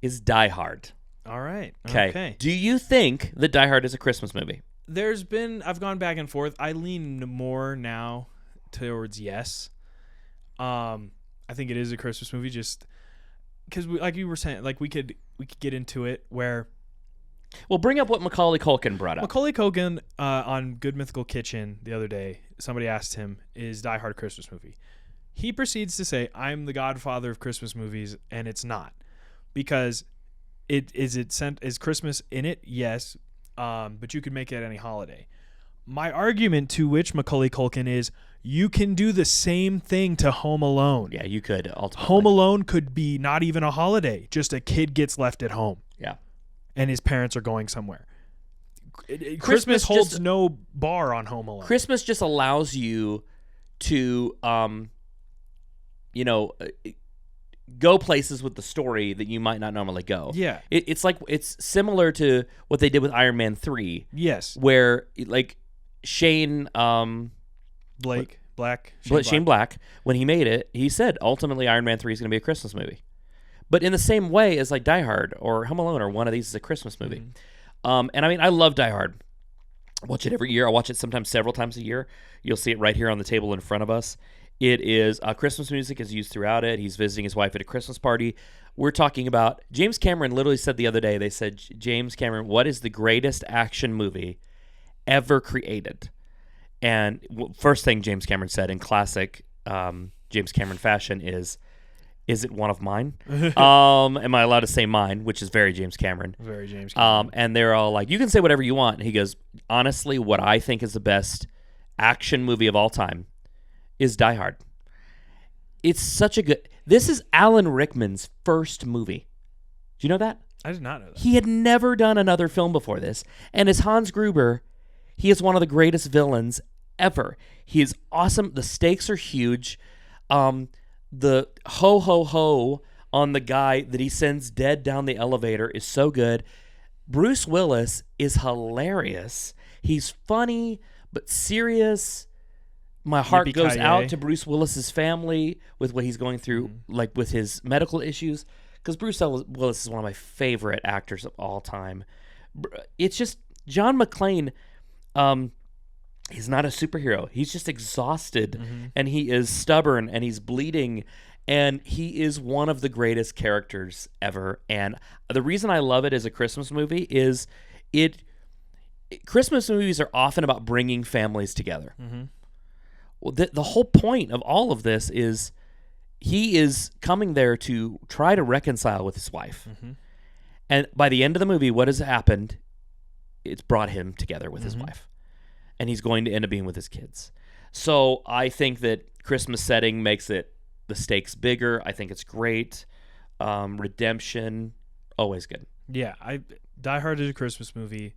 Speaker 2: is Die Hard.
Speaker 1: All right.
Speaker 2: Okay. Do you think that Die Hard is a Christmas movie?
Speaker 1: I've gone back and forth. I lean more now towards yes. I think it is a Christmas movie, just because, like you were saying, like we could get into it where.
Speaker 2: Well, bring up what Macaulay Culkin brought up.
Speaker 1: Macaulay Culkin on Good Mythical Kitchen the other day somebody asked him, "Is Die Hard a Christmas movie?" He proceeds to say, "I'm the godfather of Christmas movies," and it's not, because is Christmas in it? Yes, but you could make it any holiday. My argument to which Macaulay Culkin is, you can do the same thing to Home Alone.
Speaker 2: Yeah, you could ultimately.
Speaker 1: Home Alone could be not even a holiday, just a kid gets left at home.
Speaker 2: Yeah.
Speaker 1: And his parents are going somewhere. Christmas holds no bar on Home Alone.
Speaker 2: Christmas just allows you to, go places with the story that you might not normally go.
Speaker 1: Yeah.
Speaker 2: It's similar to what they did with Iron Man 3.
Speaker 1: Yes.
Speaker 2: Where, like, Shane
Speaker 1: Black,
Speaker 2: when he made it, he said ultimately Iron Man 3 is going to be a Christmas movie. But in the same way as like Die Hard or Home Alone or one of these is a Christmas movie. Mm-hmm. And I mean, I love Die Hard. I watch it every year. I watch it sometimes several times a year. You'll see it right here on the table in front of us. It is Christmas music is used throughout it. He's visiting his wife at a Christmas party. We're talking about James Cameron literally said the other day, they said, James Cameron, what is the greatest action movie ever created? And first thing James Cameron said in classic James Cameron fashion is it one of mine? Am I allowed to say mine? Which is very James Cameron.
Speaker 1: Very James Cameron.
Speaker 2: And they're all like, you can say whatever you want. And he goes, honestly, what I think is the best action movie of all time is Die Hard. It's such a good... This is Alan Rickman's first movie. Do you know that?
Speaker 1: I did not know that.
Speaker 2: He had never done another film before this. And as Hans Gruber, he is one of the greatest villains ever. He is awesome. The stakes are huge. The ho, ho, ho on the guy that he sends dead down the elevator is so good. Bruce Willis is hilarious. He's funny, but serious. My heart goes out to Bruce Willis's family with what he's going through, like with his medical issues, because Bruce Willis is one of my favorite actors of all time. It's just John McClane. He's not a superhero. He's just exhausted, and he is stubborn, and he's bleeding, and he is one of the greatest characters ever. And the reason I love it as a Christmas movie is Christmas movies are often about bringing families together. Mm-hmm. Well, the whole point of all of this is he is coming there to try to reconcile with his wife. Mm-hmm. And by the end of the movie, what has happened? It's brought him together with his wife. And he's going to end up being with his kids. So I think that Christmas setting makes it the stakes bigger. I think it's great. Redemption, always good.
Speaker 1: Yeah, Die Hard is a Christmas movie.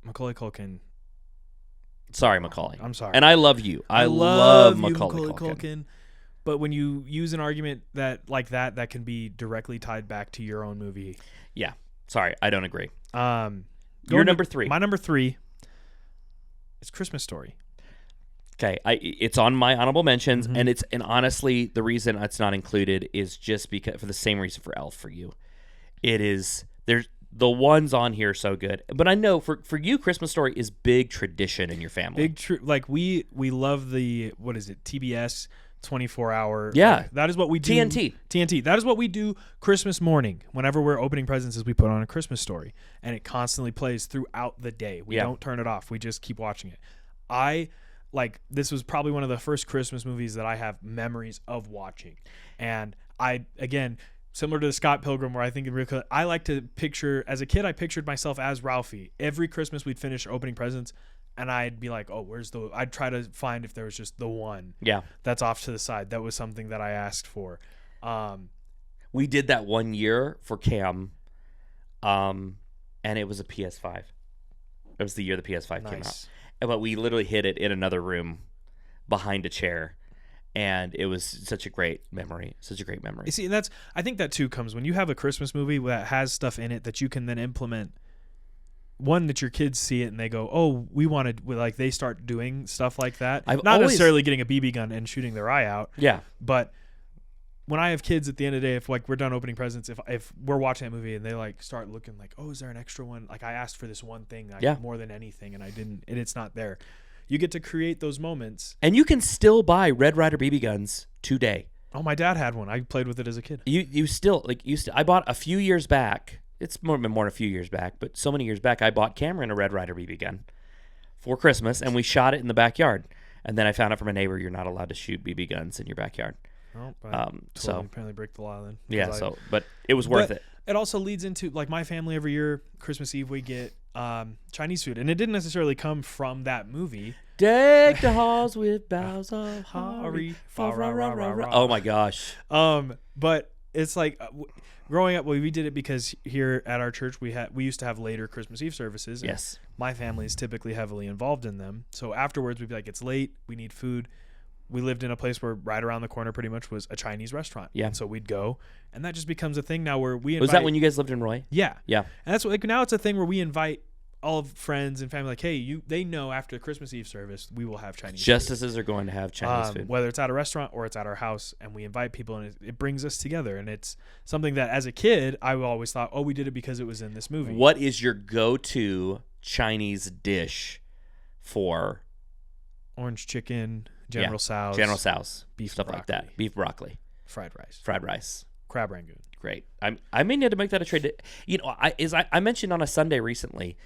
Speaker 1: Macaulay Culkin.
Speaker 2: Sorry, Macaulay.
Speaker 1: I'm sorry.
Speaker 2: And I love you. I love
Speaker 1: Macaulay Culkin. But when you use an argument that can be directly tied back to your own movie.
Speaker 2: Yeah. Sorry, I don't agree. Your number 3.
Speaker 1: My number 3. It's Christmas Story.
Speaker 2: Okay, it's on my honorable mentions, and honestly, the reason it's not included is just because for the same reason for Elf for you. There's the ones on here are so good, but I know for you, Christmas Story is big tradition in your family.
Speaker 1: We love the TBS 24-hour.
Speaker 2: Yeah,
Speaker 1: that is what we do. TNT. That is what we do Christmas morning. Whenever we're opening presents, we put on a Christmas Story, and it constantly plays throughout the day. We don't turn it off. We just keep watching it. This was probably one of the first Christmas movies that I have memories of watching, and similar to the Scott Pilgrim, where I like to picture as a kid. I pictured myself as Ralphie. Every Christmas we'd finish opening presents, and I'd be like, "Oh, I'd try to find if there was just the one.
Speaker 2: Yeah,
Speaker 1: that's off to the side. That was something that I asked for.
Speaker 2: We did that one year for Cam, and it was a PS5. It was the year the PS5 came out, but we literally hid it in another room behind a chair. And it was such a great memory. You
Speaker 1: see, I think that too comes when you have a Christmas movie that has stuff in it that you can then implement. One, that your kids see it and they go, "Oh, we wanted," they start doing stuff like that. Necessarily getting a BB gun and shooting their eye out.
Speaker 2: Yeah.
Speaker 1: But when I have kids, at the end of the day, if we're done opening presents, if we're watching that movie and they start looking "Oh, is there an extra one?" I asked for this one thing more than anything, and I didn't, and it's not there. You get to create those moments.
Speaker 2: And you can still buy Red Ryder BB guns today.
Speaker 1: Oh, my dad had one. I played with it as a kid.
Speaker 2: I bought a few years back. It's more than a few years back, but so many years back, I bought Cameron a Red Ryder BB gun for Christmas, and we shot it in the backyard. And then I found out from a neighbor you're not allowed to shoot BB guns in your backyard.
Speaker 1: Oh,
Speaker 2: So
Speaker 1: apparently break the law then.
Speaker 2: yeah, but it was worth it.
Speaker 1: It also leads into like my family every year, Christmas Eve we get Chinese food, and it didn't necessarily come from that movie.
Speaker 2: Deck the halls with boughs of holly.
Speaker 1: Fa-ra-ra-ra-ra.
Speaker 2: Oh my gosh.
Speaker 1: But it's like growing up, we did it because here at our church we used to have later Christmas Eve services. And
Speaker 2: Yes.
Speaker 1: my family is typically heavily involved in them. So afterwards we'd be like, it's late, we need food. We lived in a place where right around the corner pretty much was a Chinese restaurant.
Speaker 2: Yeah.
Speaker 1: And so we'd go, and that just becomes a thing now where we invite.
Speaker 2: Was that when you guys lived in Roy?
Speaker 1: Yeah.
Speaker 2: Yeah.
Speaker 1: And that's like now it's a thing where we invite all of friends and family, like, hey, they know after the Christmas Eve service we will have Chinese food.
Speaker 2: Justices are going to have Chinese food.
Speaker 1: Whether it's at a restaurant or it's at our house, and we invite people, and it brings us together. And it's something that as a kid I always thought, oh, we did it because it was in this movie.
Speaker 2: What is your go-to Chinese dish for
Speaker 1: Orange chicken, General Tso's,
Speaker 2: General Tso's,
Speaker 1: beef
Speaker 2: stuff
Speaker 1: broccoli,
Speaker 2: like that? Beef broccoli,
Speaker 1: fried rice, crab rangoon.
Speaker 2: Great. I may need to make that a trade. You know, I mentioned on a Sunday recently,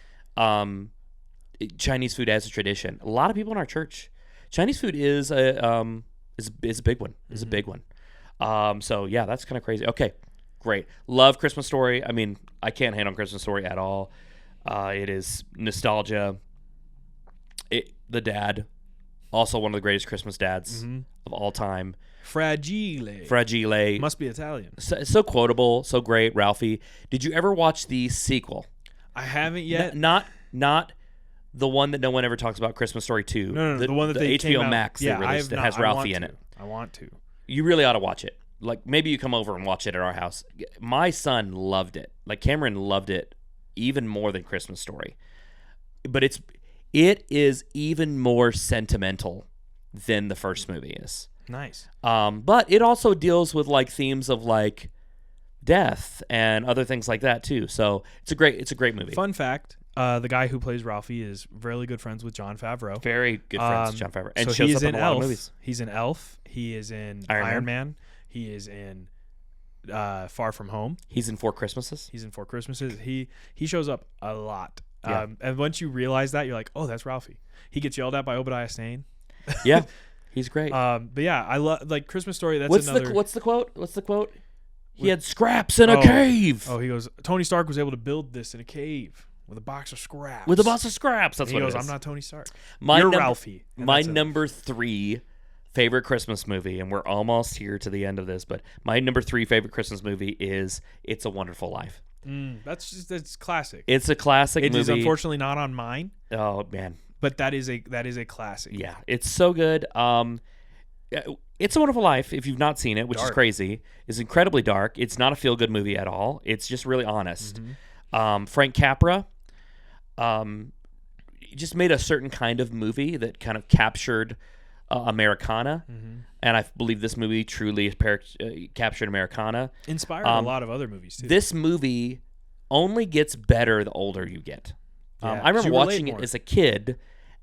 Speaker 2: Chinese food as a tradition. A lot of people in our church, Chinese food is a big one. Is a big one. So yeah, that's kind of crazy. Okay, great. Love Christmas Story. I mean, I can't hate on Christmas Story at all. It is nostalgia. The dad, also one of the greatest Christmas dads of all time. Fragile.
Speaker 1: Must be Italian.
Speaker 2: So quotable, so great. Ralphie. Did you ever watch the sequel?
Speaker 1: I haven't yet.
Speaker 2: Not the one that no one ever talks about, Christmas Story 2.
Speaker 1: No, the one that they
Speaker 2: HBO
Speaker 1: came out.
Speaker 2: Max they released that has Ralphie in it.
Speaker 1: I want to.
Speaker 2: You really ought to watch it. Like, maybe you come over and watch it at our house. My son loved it. Like, Cameron loved it even more than Christmas Story. But it is even more sentimental than the first movie is.
Speaker 1: Nice.
Speaker 2: But it also deals with like themes of like death and other things like that too. So it's a great movie.
Speaker 1: Fun fact: the guy who plays Ralphie is really good friends with Jon Favreau.
Speaker 2: Very good friends with Jon Favreau, and
Speaker 1: so
Speaker 2: shows
Speaker 1: he's
Speaker 2: up in
Speaker 1: in
Speaker 2: a lot
Speaker 1: Elf.
Speaker 2: of movies.
Speaker 1: He's in Elf. He is in Iron Man. He is in Far From Home.
Speaker 2: He's in Four Christmases.
Speaker 1: He's in Four Christmases. He shows up a lot.
Speaker 2: Yeah.
Speaker 1: And once you realize that, you're like, oh, that's Ralphie. He gets yelled at by Obadiah Stane.
Speaker 2: Yeah, he's great.
Speaker 1: But yeah, I love like Christmas Story. That's
Speaker 2: What's
Speaker 1: another.
Speaker 2: the quote? He had scraps in a cave.
Speaker 1: Oh, he goes. Tony Stark was able to build this in a cave with a box of scraps.
Speaker 2: That's
Speaker 1: he
Speaker 2: what
Speaker 1: goes.
Speaker 2: it is.
Speaker 1: I'm not Tony Stark.
Speaker 2: You're
Speaker 1: Ralphie.
Speaker 2: My number 3 favorite Christmas movie, and we're almost here to the end of this, but my number 3 favorite Christmas movie is It's a Wonderful Life.
Speaker 1: That's classic.
Speaker 2: It's a classic movie.
Speaker 1: It is unfortunately not on mine.
Speaker 2: Oh man,
Speaker 1: but that is a classic.
Speaker 2: Yeah, it's so good. It's a Wonderful Life, if you've not seen it, which is crazy, is incredibly dark. It's not a feel-good movie at all. It's just really honest. Frank Capra just made a certain kind of movie that kind of captured Americana, and I believe this movie truly captured Americana.
Speaker 1: Inspired a lot of other movies, too.
Speaker 2: This movie only gets better the older you get. I remember watching it as a kid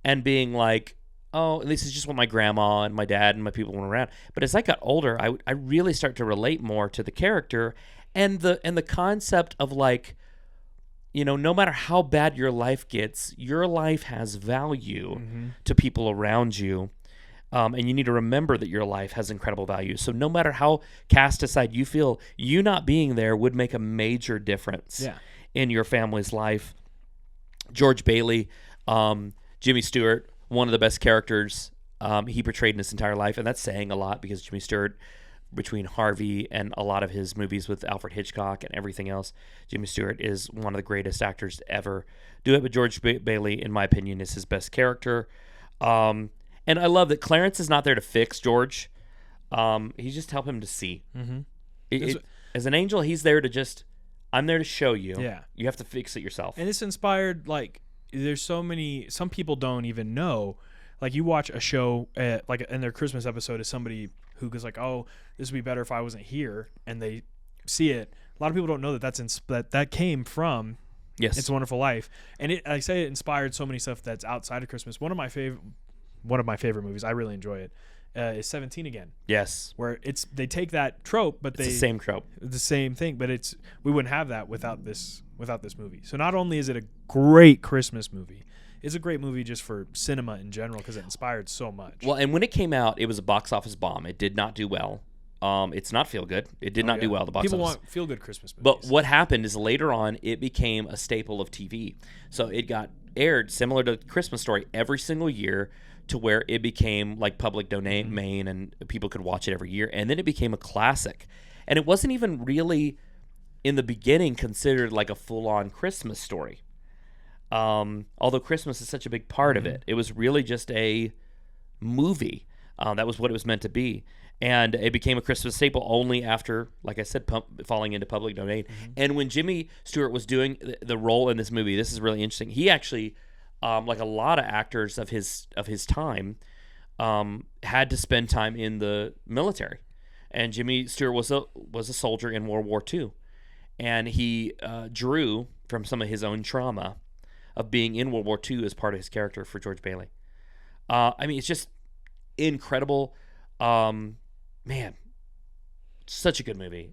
Speaker 2: and being like, oh, this is just what my grandma and my dad and my people went around. But as I got older, I really start to relate more to the character and the concept of like, you know, no matter how bad your life gets, your life has value to people around you. And you need to remember that your life has incredible value. So no matter how cast aside you feel, you not being there would make a major difference in your family's life. George Bailey, Jimmy Stewart, one of the best characters he portrayed in his entire life. And that's saying a lot because Jimmy Stewart, between Harvey and a lot of his movies with Alfred Hitchcock and everything else, Jimmy Stewart is one of the greatest actors to ever do it. But George Bailey, in my opinion, is his best character. And I love that Clarence is not there to fix George. He's just help him to see. As an angel, he's there to just, I'm there to show you.
Speaker 1: Yeah.
Speaker 2: You have to fix it yourself.
Speaker 1: And it's inspired, like, there's some people don't even know. Like, you watch a show, like, in their Christmas episode is somebody who goes like, oh, this would be better if I wasn't here. And they see it. A lot of people don't know that came from It's a Wonderful Life. And it inspired so many stuff that's outside of Christmas. One of my favorite movies, I really enjoy it, is 17 Again.
Speaker 2: Yes.
Speaker 1: Where they take that trope, but
Speaker 2: it's the same trope.
Speaker 1: The same thing, but we wouldn't have that without this movie. So not only is it a great Christmas movie, it's a great movie just for cinema in general because it inspired so much.
Speaker 2: Well, and when it came out, it was a box office bomb. It did not do well. It's not feel good. It did not do well at the box
Speaker 1: People
Speaker 2: office.
Speaker 1: want feel good Christmas movies.
Speaker 2: But what happened is later on, it became a staple of TV. So it got aired similar to Christmas Story every single year, to where it became like public domain and people could watch it every year. And then it became a classic. And it wasn't even really in the beginning considered like a full-on Christmas story. Although Christmas is such a big part of it, it was really just a movie. That was what it was meant to be. And it became a Christmas staple only after, like I said, falling into public domain. And when Jimmy Stewart was doing the role in this movie, this is really interesting. He actually, like a lot of actors of his time, had to spend time in the military. And Jimmy Stewart was a soldier in World War II. And he drew from some of his own trauma of being in World War II as part of his character for George Bailey. I mean, it's just incredible. Man, such a good movie.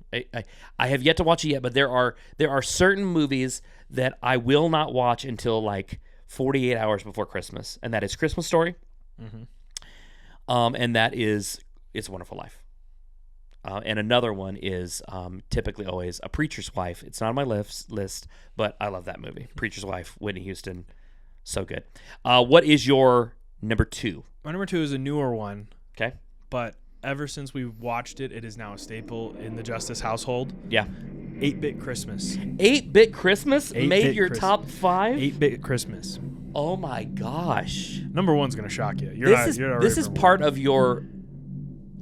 Speaker 2: I have yet to watch it yet, but there are certain movies that I will not watch until like 48 hours before Christmas, and that is Christmas Story, and that is It's a Wonderful Life. And another one is typically always A Preacher's Wife. It's not on my list, but I love that movie. Preacher's Wife, Whitney Houston, so good. What is your number 2?
Speaker 1: My number 2 is a newer one.
Speaker 2: Okay.
Speaker 1: But ever since we watched it, it is now a staple in the Justice household.
Speaker 2: Yeah.
Speaker 1: 8-Bit Christmas.
Speaker 2: 8-Bit Christmas
Speaker 1: 8-Bit
Speaker 2: made your
Speaker 1: Christmas.
Speaker 2: top 5?
Speaker 1: 8-Bit Christmas.
Speaker 2: Oh my gosh.
Speaker 1: Number 1's going to shock you.
Speaker 2: This is part of your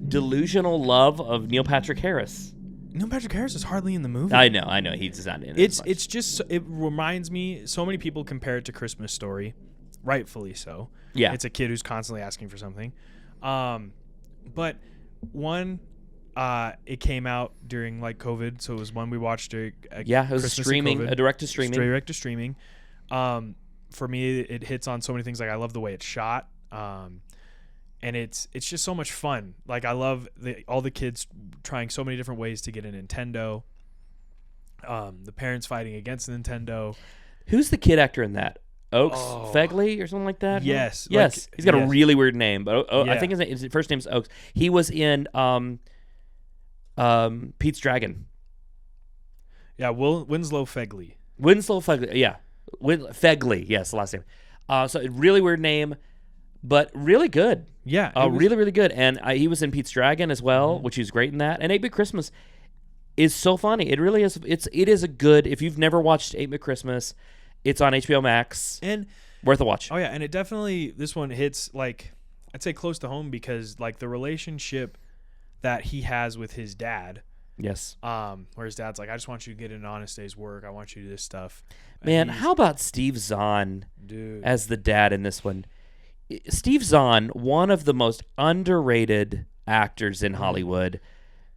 Speaker 2: delusional love of Neil Patrick Harris.
Speaker 1: Neil Patrick Harris is hardly in the movie.
Speaker 2: I know. He's not in it.
Speaker 1: It's just, it reminds me, so many people compare it to Christmas Story, rightfully so.
Speaker 2: Yeah.
Speaker 1: It's a kid who's constantly asking for something. But one, it came out during like COVID, so it was one we watched during
Speaker 2: it was
Speaker 1: Christmas
Speaker 2: streaming, a direct to streaming.
Speaker 1: Direct to streaming. For me, it hits on so many things. Like I love the way it's shot, and it's just so much fun. Like I love all the kids trying so many different ways to get a Nintendo. The parents fighting against Nintendo.
Speaker 2: Who's the kid actor in that? Oaks Fegley or something like that?
Speaker 1: Yes.
Speaker 2: Yes. He's got a really weird name, but
Speaker 1: Yeah.
Speaker 2: I think his first name's Oaks. He was in Pete's Dragon.
Speaker 1: Yeah, Winslow Fegley.
Speaker 2: Winslow Fegley, yeah. Fegley, yes, the last name. So a really weird name, but really good.
Speaker 1: Yeah.
Speaker 2: Really, really good. And he was in Pete's Dragon as well, which he was great in that. And 8-Bit Christmas is so funny. It really is. It is a good, if you've never watched 8-Bit Christmas, it's on HBO Max.
Speaker 1: And
Speaker 2: worth a watch.
Speaker 1: Oh yeah, and it definitely, this one hits like, I'd say close to home because like the relationship that he has with his dad.
Speaker 2: Yes.
Speaker 1: Where his dad's like, I just want you to get an honest day's work. I want you to do this stuff.
Speaker 2: Man, how about Steve Zahn as the dad in this one? Steve Zahn, one of the most underrated actors in Hollywood.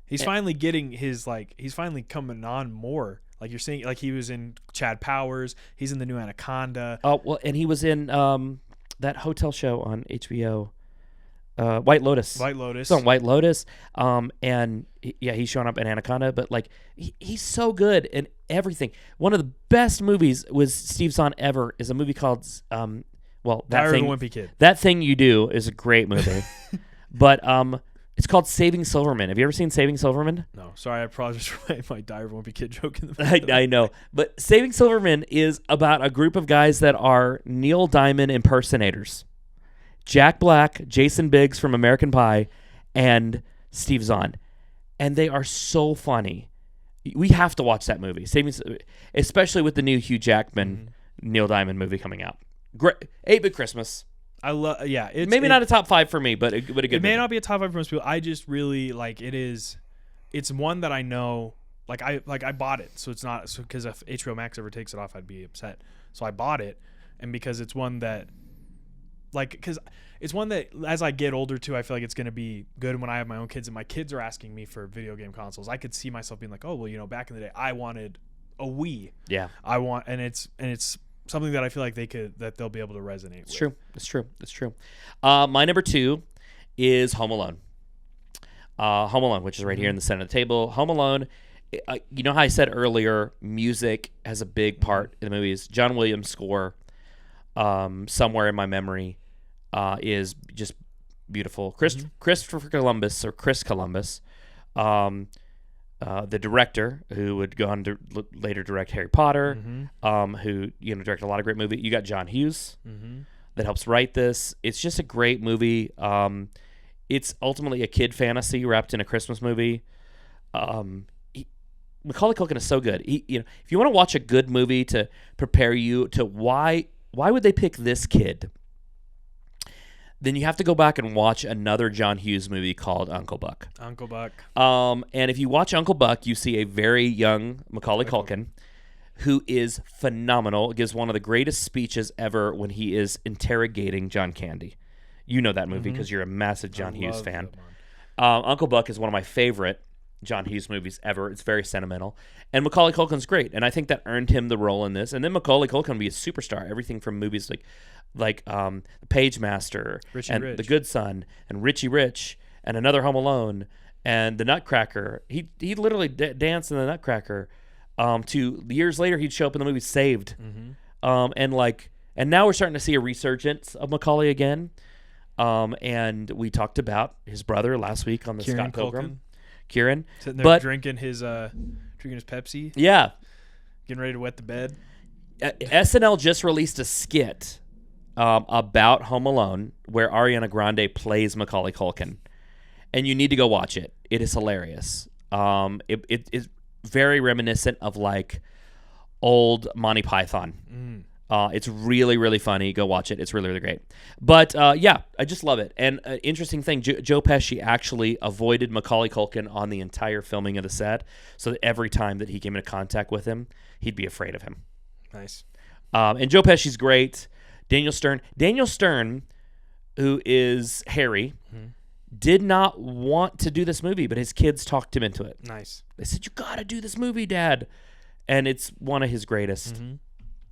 Speaker 1: He's finally getting his, like, he's finally coming on more. Like you're seeing, like he was in Chad Powers. He's in the new Anaconda.
Speaker 2: Oh, well, and he was in that hotel show on HBO, White Lotus.
Speaker 1: White Lotus.
Speaker 2: He's on White Lotus. And he's showing up in Anaconda. But like, he's so good in everything. One of the best movies was Steve Zahn ever is a movie called Diary
Speaker 1: of a Wimpy Kid.
Speaker 2: That Thing You Do is a great movie. But it's called Saving Silverman. Have you ever seen Saving Silverman?
Speaker 1: No. Sorry, I probably just made my Diary of a Wimpy Kid joke in the middle.
Speaker 2: I know. But Saving Silverman is about a group of guys that are Neil Diamond impersonators. Jack Black, Jason Biggs from American Pie, and Steve Zahn. And they are so funny. We have to watch that movie, especially with the new Hugh Jackman, Neil Diamond movie coming out. Great. 8-Bit Christmas.
Speaker 1: I love, yeah.
Speaker 2: Maybe not a top 5 for me, but a good movie.
Speaker 1: It may not be a top 5 for most people. I just really like it is. It's one that I know. I bought it, so it's not because if HBO Max ever takes it off, I'd be upset. So I bought it, and because it's one that, because it's one that as I get older too, I feel like it's gonna be good. And when I have my own kids, and my kids are asking me for video game consoles, I could see myself being like, oh well, back in the day, I wanted a Wii.
Speaker 2: Yeah.
Speaker 1: And it's something that I feel like they'll be able to resonate with.
Speaker 2: It's true. My number 2 is Home Alone. Home Alone, which is right here in the center of the table. Home Alone, you know how I said earlier, music has a big part in the movies. John Williams' score Somewhere in My Memory is just beautiful. Christopher Columbus, or Chris Columbus, the director who would go on to later direct Harry Potter, who directed a lot of great movies. You got John Hughes that helps write this. It's just a great movie. It's ultimately a kid fantasy wrapped in a Christmas movie. Macaulay Culkin is so good. If you want to watch a good movie to prepare you to why would they pick this kid, then you have to go back and watch another John Hughes movie called Uncle Buck.
Speaker 1: Uncle Buck.
Speaker 2: And if you watch Uncle Buck, you see a very young Macaulay Culkin who is phenomenal. Gives one of the greatest speeches ever when he is interrogating John Candy. You know that movie because you're a massive John Hughes fan. Uncle Buck is one of my favorite John Hughes movies ever. It's very sentimental. And Macaulay Culkin's great. And I think that earned him the role in this. And then Macaulay Culkin will be a superstar. Everything from movies like The Page Master, and
Speaker 1: Rich.
Speaker 2: The Good Son, and Richie Rich, and Another Home Alone, and The Nutcracker. He literally danced in The Nutcracker. To years later, he'd show up in the movie Saved. And now we're starting to see a resurgence of Macaulay again. And we talked about his brother last week on the
Speaker 1: Kieran
Speaker 2: Scott Pilgrim.
Speaker 1: Culkin.
Speaker 2: Kieran.
Speaker 1: Sitting there drinking his Pepsi.
Speaker 2: Yeah.
Speaker 1: Getting ready to wet the bed.
Speaker 2: SNL just released a skit about Home Alone where Ariana Grande plays Macaulay Culkin. And you need to go watch it. It is hilarious. It is very reminiscent of old Monty Python. It's really, really funny. Go watch it. It's really, really great. But yeah, I just love it. And interesting thing, Joe Pesci actually avoided Macaulay Culkin on the entire filming of the set, so that every time that he came into contact with him, he'd be afraid of him.
Speaker 1: Nice.
Speaker 2: And Joe Pesci's great. Daniel Stern, who is Harry, did not want to do this movie, but his kids talked him into it.
Speaker 1: Nice.
Speaker 2: They said, "You got to do this movie, Dad." And it's one of his greatest.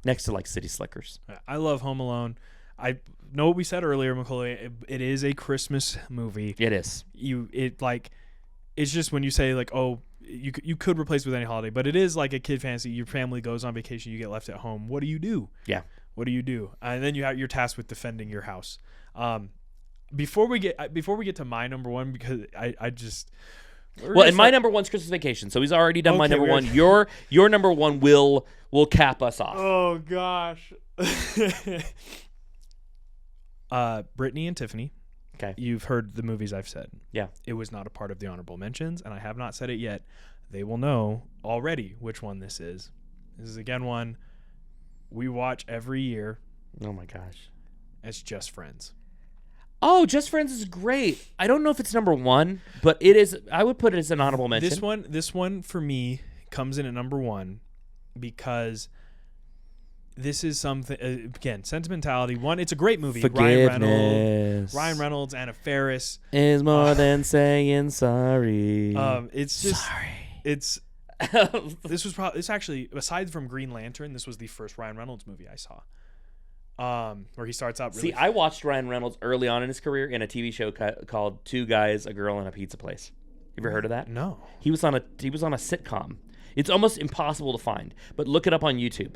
Speaker 2: Next to City Slickers.
Speaker 1: I love Home Alone. I know what we said earlier, Macaulay. It is a Christmas movie.
Speaker 2: It is.
Speaker 1: It's just when you say oh, you could replace it with any holiday, but it is like a kid fantasy. Your family goes on vacation, you get left at home. What do you do?
Speaker 2: Yeah.
Speaker 1: What do you do? And then you're tasked with defending your house. Before we get to my number one, because I just.
Speaker 2: And my number one's Christmas Vacation, so he's already done my number one. Your number one will cap us off.
Speaker 1: Oh gosh. Brittany and Tiffany.
Speaker 2: Okay.
Speaker 1: You've heard the movies I've said.
Speaker 2: Yeah.
Speaker 1: It was not a part of the honorable mentions, and I have not said it yet. They will know already which one this is. This is again one we watch every year.
Speaker 2: Oh my gosh.
Speaker 1: It's Just Friends.
Speaker 2: Oh, Just Friends is great. I don't know if it's number one, but it is. I would put it as an honorable mention.
Speaker 1: This one for me comes in at number one because this is something. Again, sentimentality. One, it's a great movie.
Speaker 2: Forgiveness.
Speaker 1: Ryan Reynolds, Anna Faris
Speaker 2: is more than saying sorry.
Speaker 1: It's just
Speaker 2: sorry.
Speaker 1: It's. This actually, aside from Green Lantern, this was the first Ryan Reynolds movie I saw. Where he starts out really.
Speaker 2: See, I watched Ryan Reynolds early on in his career in a TV show called Two Guys, a Girl, and a Pizza Place. You ever heard of that?
Speaker 1: No.
Speaker 2: He was on a sitcom. It's almost impossible to find, but look it up on YouTube.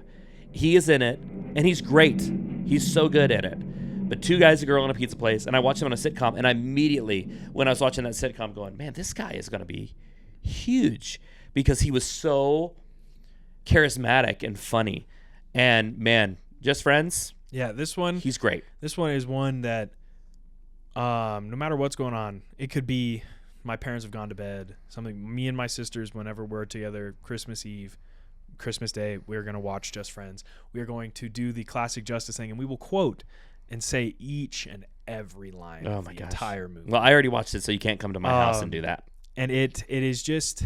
Speaker 2: He is in it, and he's great. He's so good at it. But Two Guys, a Girl, and a Pizza Place, and I watched him on a sitcom, and I immediately, when I was watching that sitcom, going, man, this guy is going to be huge, because he was so charismatic and funny. And man, Just Friends.
Speaker 1: Yeah, this one.
Speaker 2: He's great.
Speaker 1: This one is one that, no matter what's going on, it could be my parents have gone to bed. Something me and my sisters, whenever we're together, Christmas Eve, Christmas Day, we're going to watch Just Friends. We are going to do the classic Justice thing, and we will quote and say each and every line of the entire movie.
Speaker 2: Well, I already watched it, so you can't come to my house and do that.
Speaker 1: And it is just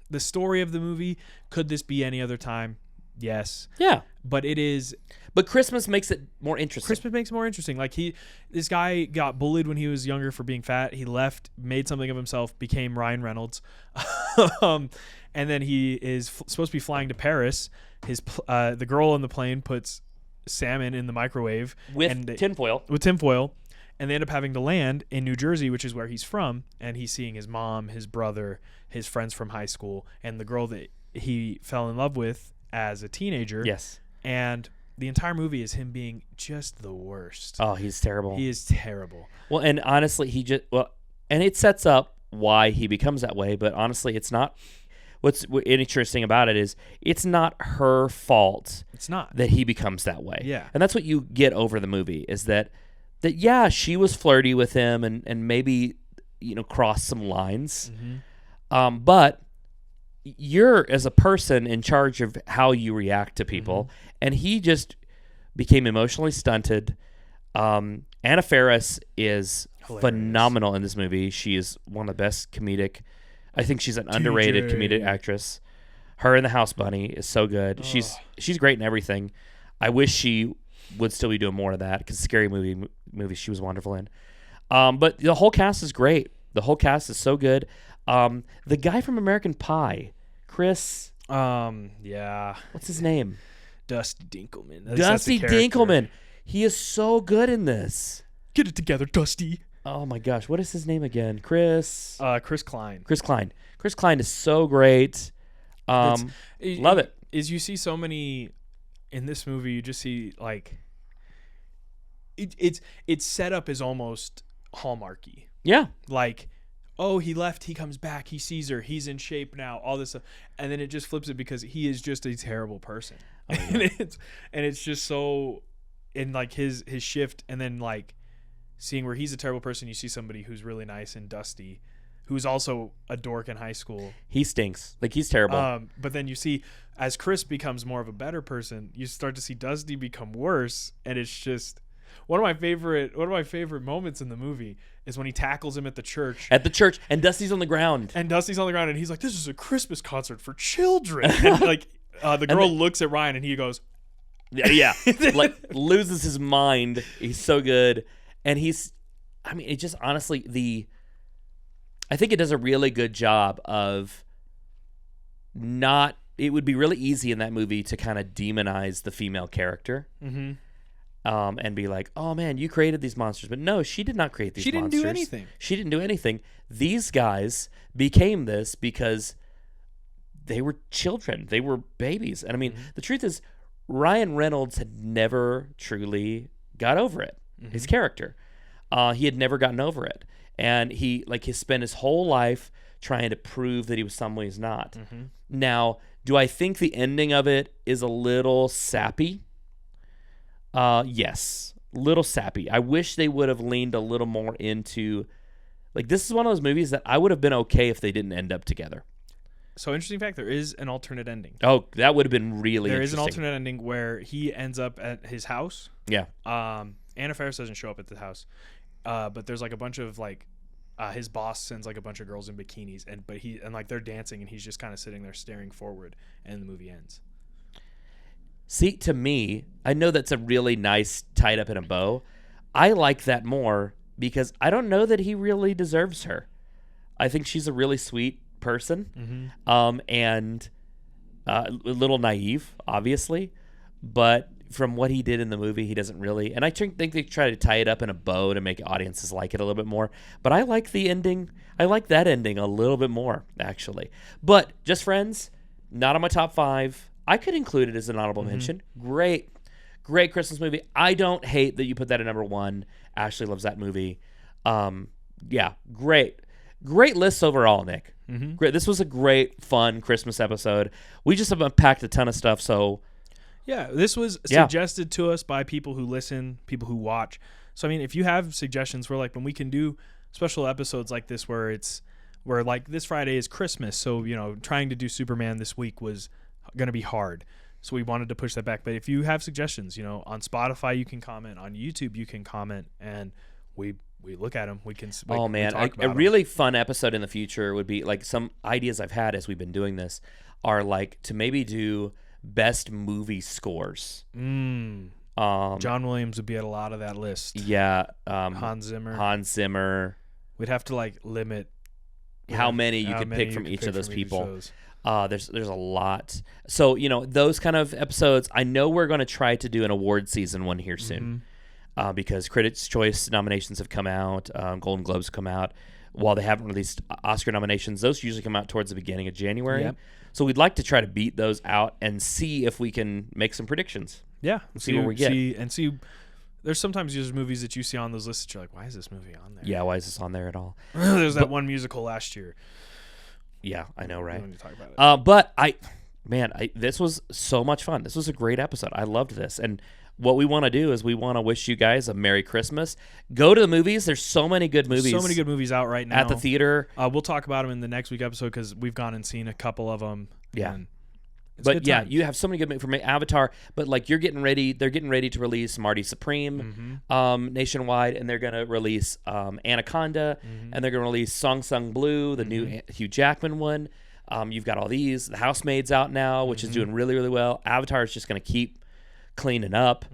Speaker 1: the story of the movie. Could this be any other time? Yes.
Speaker 2: Yeah.
Speaker 1: But it is.
Speaker 2: But Christmas makes it more interesting.
Speaker 1: Christmas makes it more interesting. This guy got bullied when he was younger for being fat. He left, made something of himself, became Ryan Reynolds. And then he is supposed to be flying to Paris. The girl on the plane puts salmon in the microwave.
Speaker 2: With tinfoil.
Speaker 1: With tinfoil. And they end up having to land in New Jersey, which is where he's from. And he's seeing his mom, his brother, his friends from high school, and the girl that he fell in love with as a teenager.
Speaker 2: Yes.
Speaker 1: And the entire movie is him being just the worst.
Speaker 2: Oh, he's terrible.
Speaker 1: He is terrible.
Speaker 2: Well, and honestly, and it sets up why he becomes that way. But honestly, it's not. What's interesting about it is it's not her fault.
Speaker 1: It's not
Speaker 2: that he becomes that way.
Speaker 1: Yeah,
Speaker 2: and that's what you get over the movie is that yeah, she was flirty with him and maybe crossed some lines.
Speaker 1: Mm-hmm.
Speaker 2: But you're as a person in charge of how you react to people,
Speaker 1: mm-hmm.
Speaker 2: and he just became emotionally stunted. Anna Faris is phenomenal in this movie. She is one of the best comedic. I think she's an underrated comedic actress. Her in The House Bunny is so good. Oh. She's great in everything. I wish she would still be doing more of that because Scary Movie she was wonderful in. But the whole cast is great. The whole cast is so good. The guy from American Pie, Chris.
Speaker 1: Yeah.
Speaker 2: What's his name?
Speaker 1: Dusty Dinkleman.
Speaker 2: Dusty Dinkleman. He is so good in this.
Speaker 1: Get it together, Dusty.
Speaker 2: Oh my gosh, what is his name again? Chris.
Speaker 1: Chris Klein.
Speaker 2: Chris Klein. Chris Klein is so great. Love it.
Speaker 1: Is you see so many in this movie. You just see like it's set up as almost Hallmarky.
Speaker 2: Yeah.
Speaker 1: Like, oh, he left, he comes back, he sees her, he's in shape now, all this stuff, and then it just flips it because he is just a terrible person. Oh, yeah. and it's just so in like his shift, and then like seeing where he's a terrible person, you see somebody who's really nice and Dusty, who's also a dork in high school.
Speaker 2: He stinks. Like, he's terrible.
Speaker 1: But then you see, as Chris becomes more of a better person, you start to see Dusty become worse, and it's just one of my favorite moments in the movie is when he tackles him at the church.
Speaker 2: And Dusty's on the ground.
Speaker 1: And he's like, "This is a Christmas concert for children." And like the girl looks at Ryan, and he goes,
Speaker 2: "Yeah," like loses his mind. He's so good. And it just honestly, I think it does a really good job of it would be really easy in that movie to kind of demonize the female character.
Speaker 1: Mm-hmm.
Speaker 2: And be like, oh man, you created these monsters. But no, she did not create these monsters.
Speaker 1: She didn't do anything.
Speaker 2: She didn't do anything. These guys became this because they were children. They were babies. And I mean, the truth is, Ryan Reynolds had never truly got over it. Mm-hmm. His character. He had never gotten over it. And he spent his whole life trying to prove that he was someone he's not.
Speaker 1: Mm-hmm.
Speaker 2: Now, do I think the ending of it is a little sappy? Yes, little sappy. I wish they would have leaned a little more into, like, this is one of those movies that I would have been okay if they didn't end up together.
Speaker 1: So, interesting fact, there is an alternate ending.
Speaker 2: Oh, that would have been really interesting.
Speaker 1: There is an alternate ending where he ends up at his house.
Speaker 2: Yeah.
Speaker 1: Anna Faris doesn't show up at the house, but there's like a bunch of like, his boss sends like a bunch of girls in bikinis, and they're dancing, and he's just kind of sitting there staring forward, and the movie ends.
Speaker 2: See, to me, I know that's a really nice tied up in a bow. I like that more because I don't know that he really deserves her. I think she's a really sweet person, and a little naive, obviously. But from what he did in the movie, he doesn't really. And I think they try to tie it up in a bow to make audiences like it a little bit more. But I like the ending. I like that ending a little bit more, actually. But Just Friends, not on my top 5. I could include it as an honorable mention. Great Christmas movie. I don't hate that you put that at number 1. Ashley loves that movie. Yeah, great list overall, Nick.
Speaker 1: Mm-hmm.
Speaker 2: Great. This was a great, fun Christmas episode. We just have unpacked a ton of stuff. So,
Speaker 1: yeah, this was suggested to us by people who listen, people who watch. So, I mean, if you have suggestions, we're like, when we can do special episodes like this, where like this Friday is Christmas, so trying to do Superman this week was going to be hard, so we wanted to push that back. But if you have suggestions, on Spotify you can comment, on YouTube you can comment, and we look at them. We can
Speaker 2: a really fun episode in the future would be like some ideas I've had as we've been doing this are like to maybe do best movie scores.
Speaker 1: John Williams would be at a lot of that list.
Speaker 2: Yeah.
Speaker 1: Hans Zimmer. We'd have to like limit
Speaker 2: how many you could pick from each of those people. There's a lot. So, those kind of episodes, I know we're going to try to do an award season one here soon, because Critics' Choice nominations have come out, Golden Globes come out. while they haven't released Oscar nominations. Those usually come out towards the beginning of January.
Speaker 1: Yep.
Speaker 2: So we'd like to try to beat those out and see if we can make some predictions.
Speaker 1: Yeah.
Speaker 2: See where we get.
Speaker 1: See. There's sometimes there's movies that you see on those lists that you're like, why is this movie on there?
Speaker 2: Yeah, why is this on there at all?
Speaker 1: There's that one musical last year.
Speaker 2: Yeah, I know, right?
Speaker 1: We need to talk about it.
Speaker 2: But this was so much fun. This was a great episode. I loved this. And what we want to do is we want to wish you guys a Merry Christmas. Go to the movies. There's so many good movies.
Speaker 1: So many good movies out right now
Speaker 2: at the theater.
Speaker 1: We'll talk about them in the next week episode because we've gone and seen a couple of them.
Speaker 2: Yeah.
Speaker 1: But
Speaker 2: yeah, you have so many good movies from Avatar. But like they're getting ready to release Marty Supreme nationwide, and they're gonna release Anaconda, and they're gonna release Song Sung Blue, the new Hugh Jackman one. You've got all these. The Housemaid's out now, which is doing really, really well. Avatar is just gonna keep cleaning up.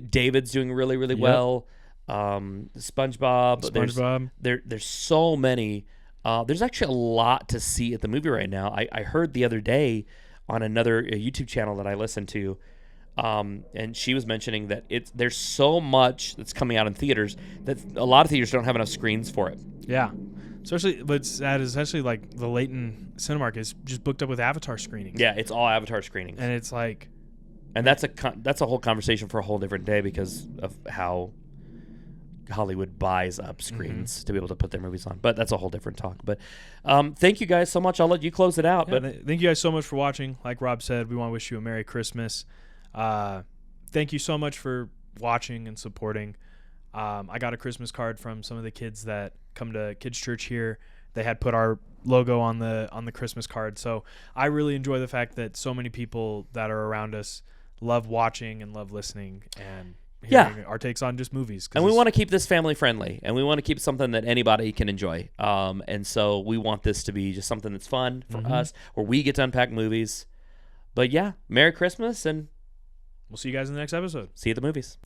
Speaker 2: David's doing really, really well. SpongeBob. There's so many. There's actually a lot to see at the movie right now. I heard the other day on another YouTube channel that I listen to, and she was mentioning that there's so much that's coming out in theaters that a lot of theaters don't have enough screens for it.
Speaker 1: Yeah. Especially, what's sad is especially like the Leighton Cinemark is just booked up with Avatar screenings.
Speaker 2: Yeah, it's all Avatar screenings.
Speaker 1: And it's like...
Speaker 2: And that's a whole conversation for a whole different day because of how Hollywood buys up screens to be able to put their movies on. But that's a whole different talk. But thank you guys so much. I'll let you close it out.
Speaker 1: Yeah,
Speaker 2: but
Speaker 1: thank you guys so much for watching. Like Rob said, we want to wish you a Merry Christmas. Thank you so much for watching and supporting. I got a Christmas card from some of the kids that come to Kids Church here. They had put our logo on the Christmas card. So I really enjoy the fact that so many people that are around us love watching and love listening and hearing our takes on just movies.
Speaker 2: And we want to keep this family friendly, and we want to keep something that anybody can enjoy. And so we want this to be just something that's fun for us, where we get to unpack movies. But yeah, Merry Christmas, and
Speaker 1: we'll see you guys in the next episode.
Speaker 2: See you at the movies.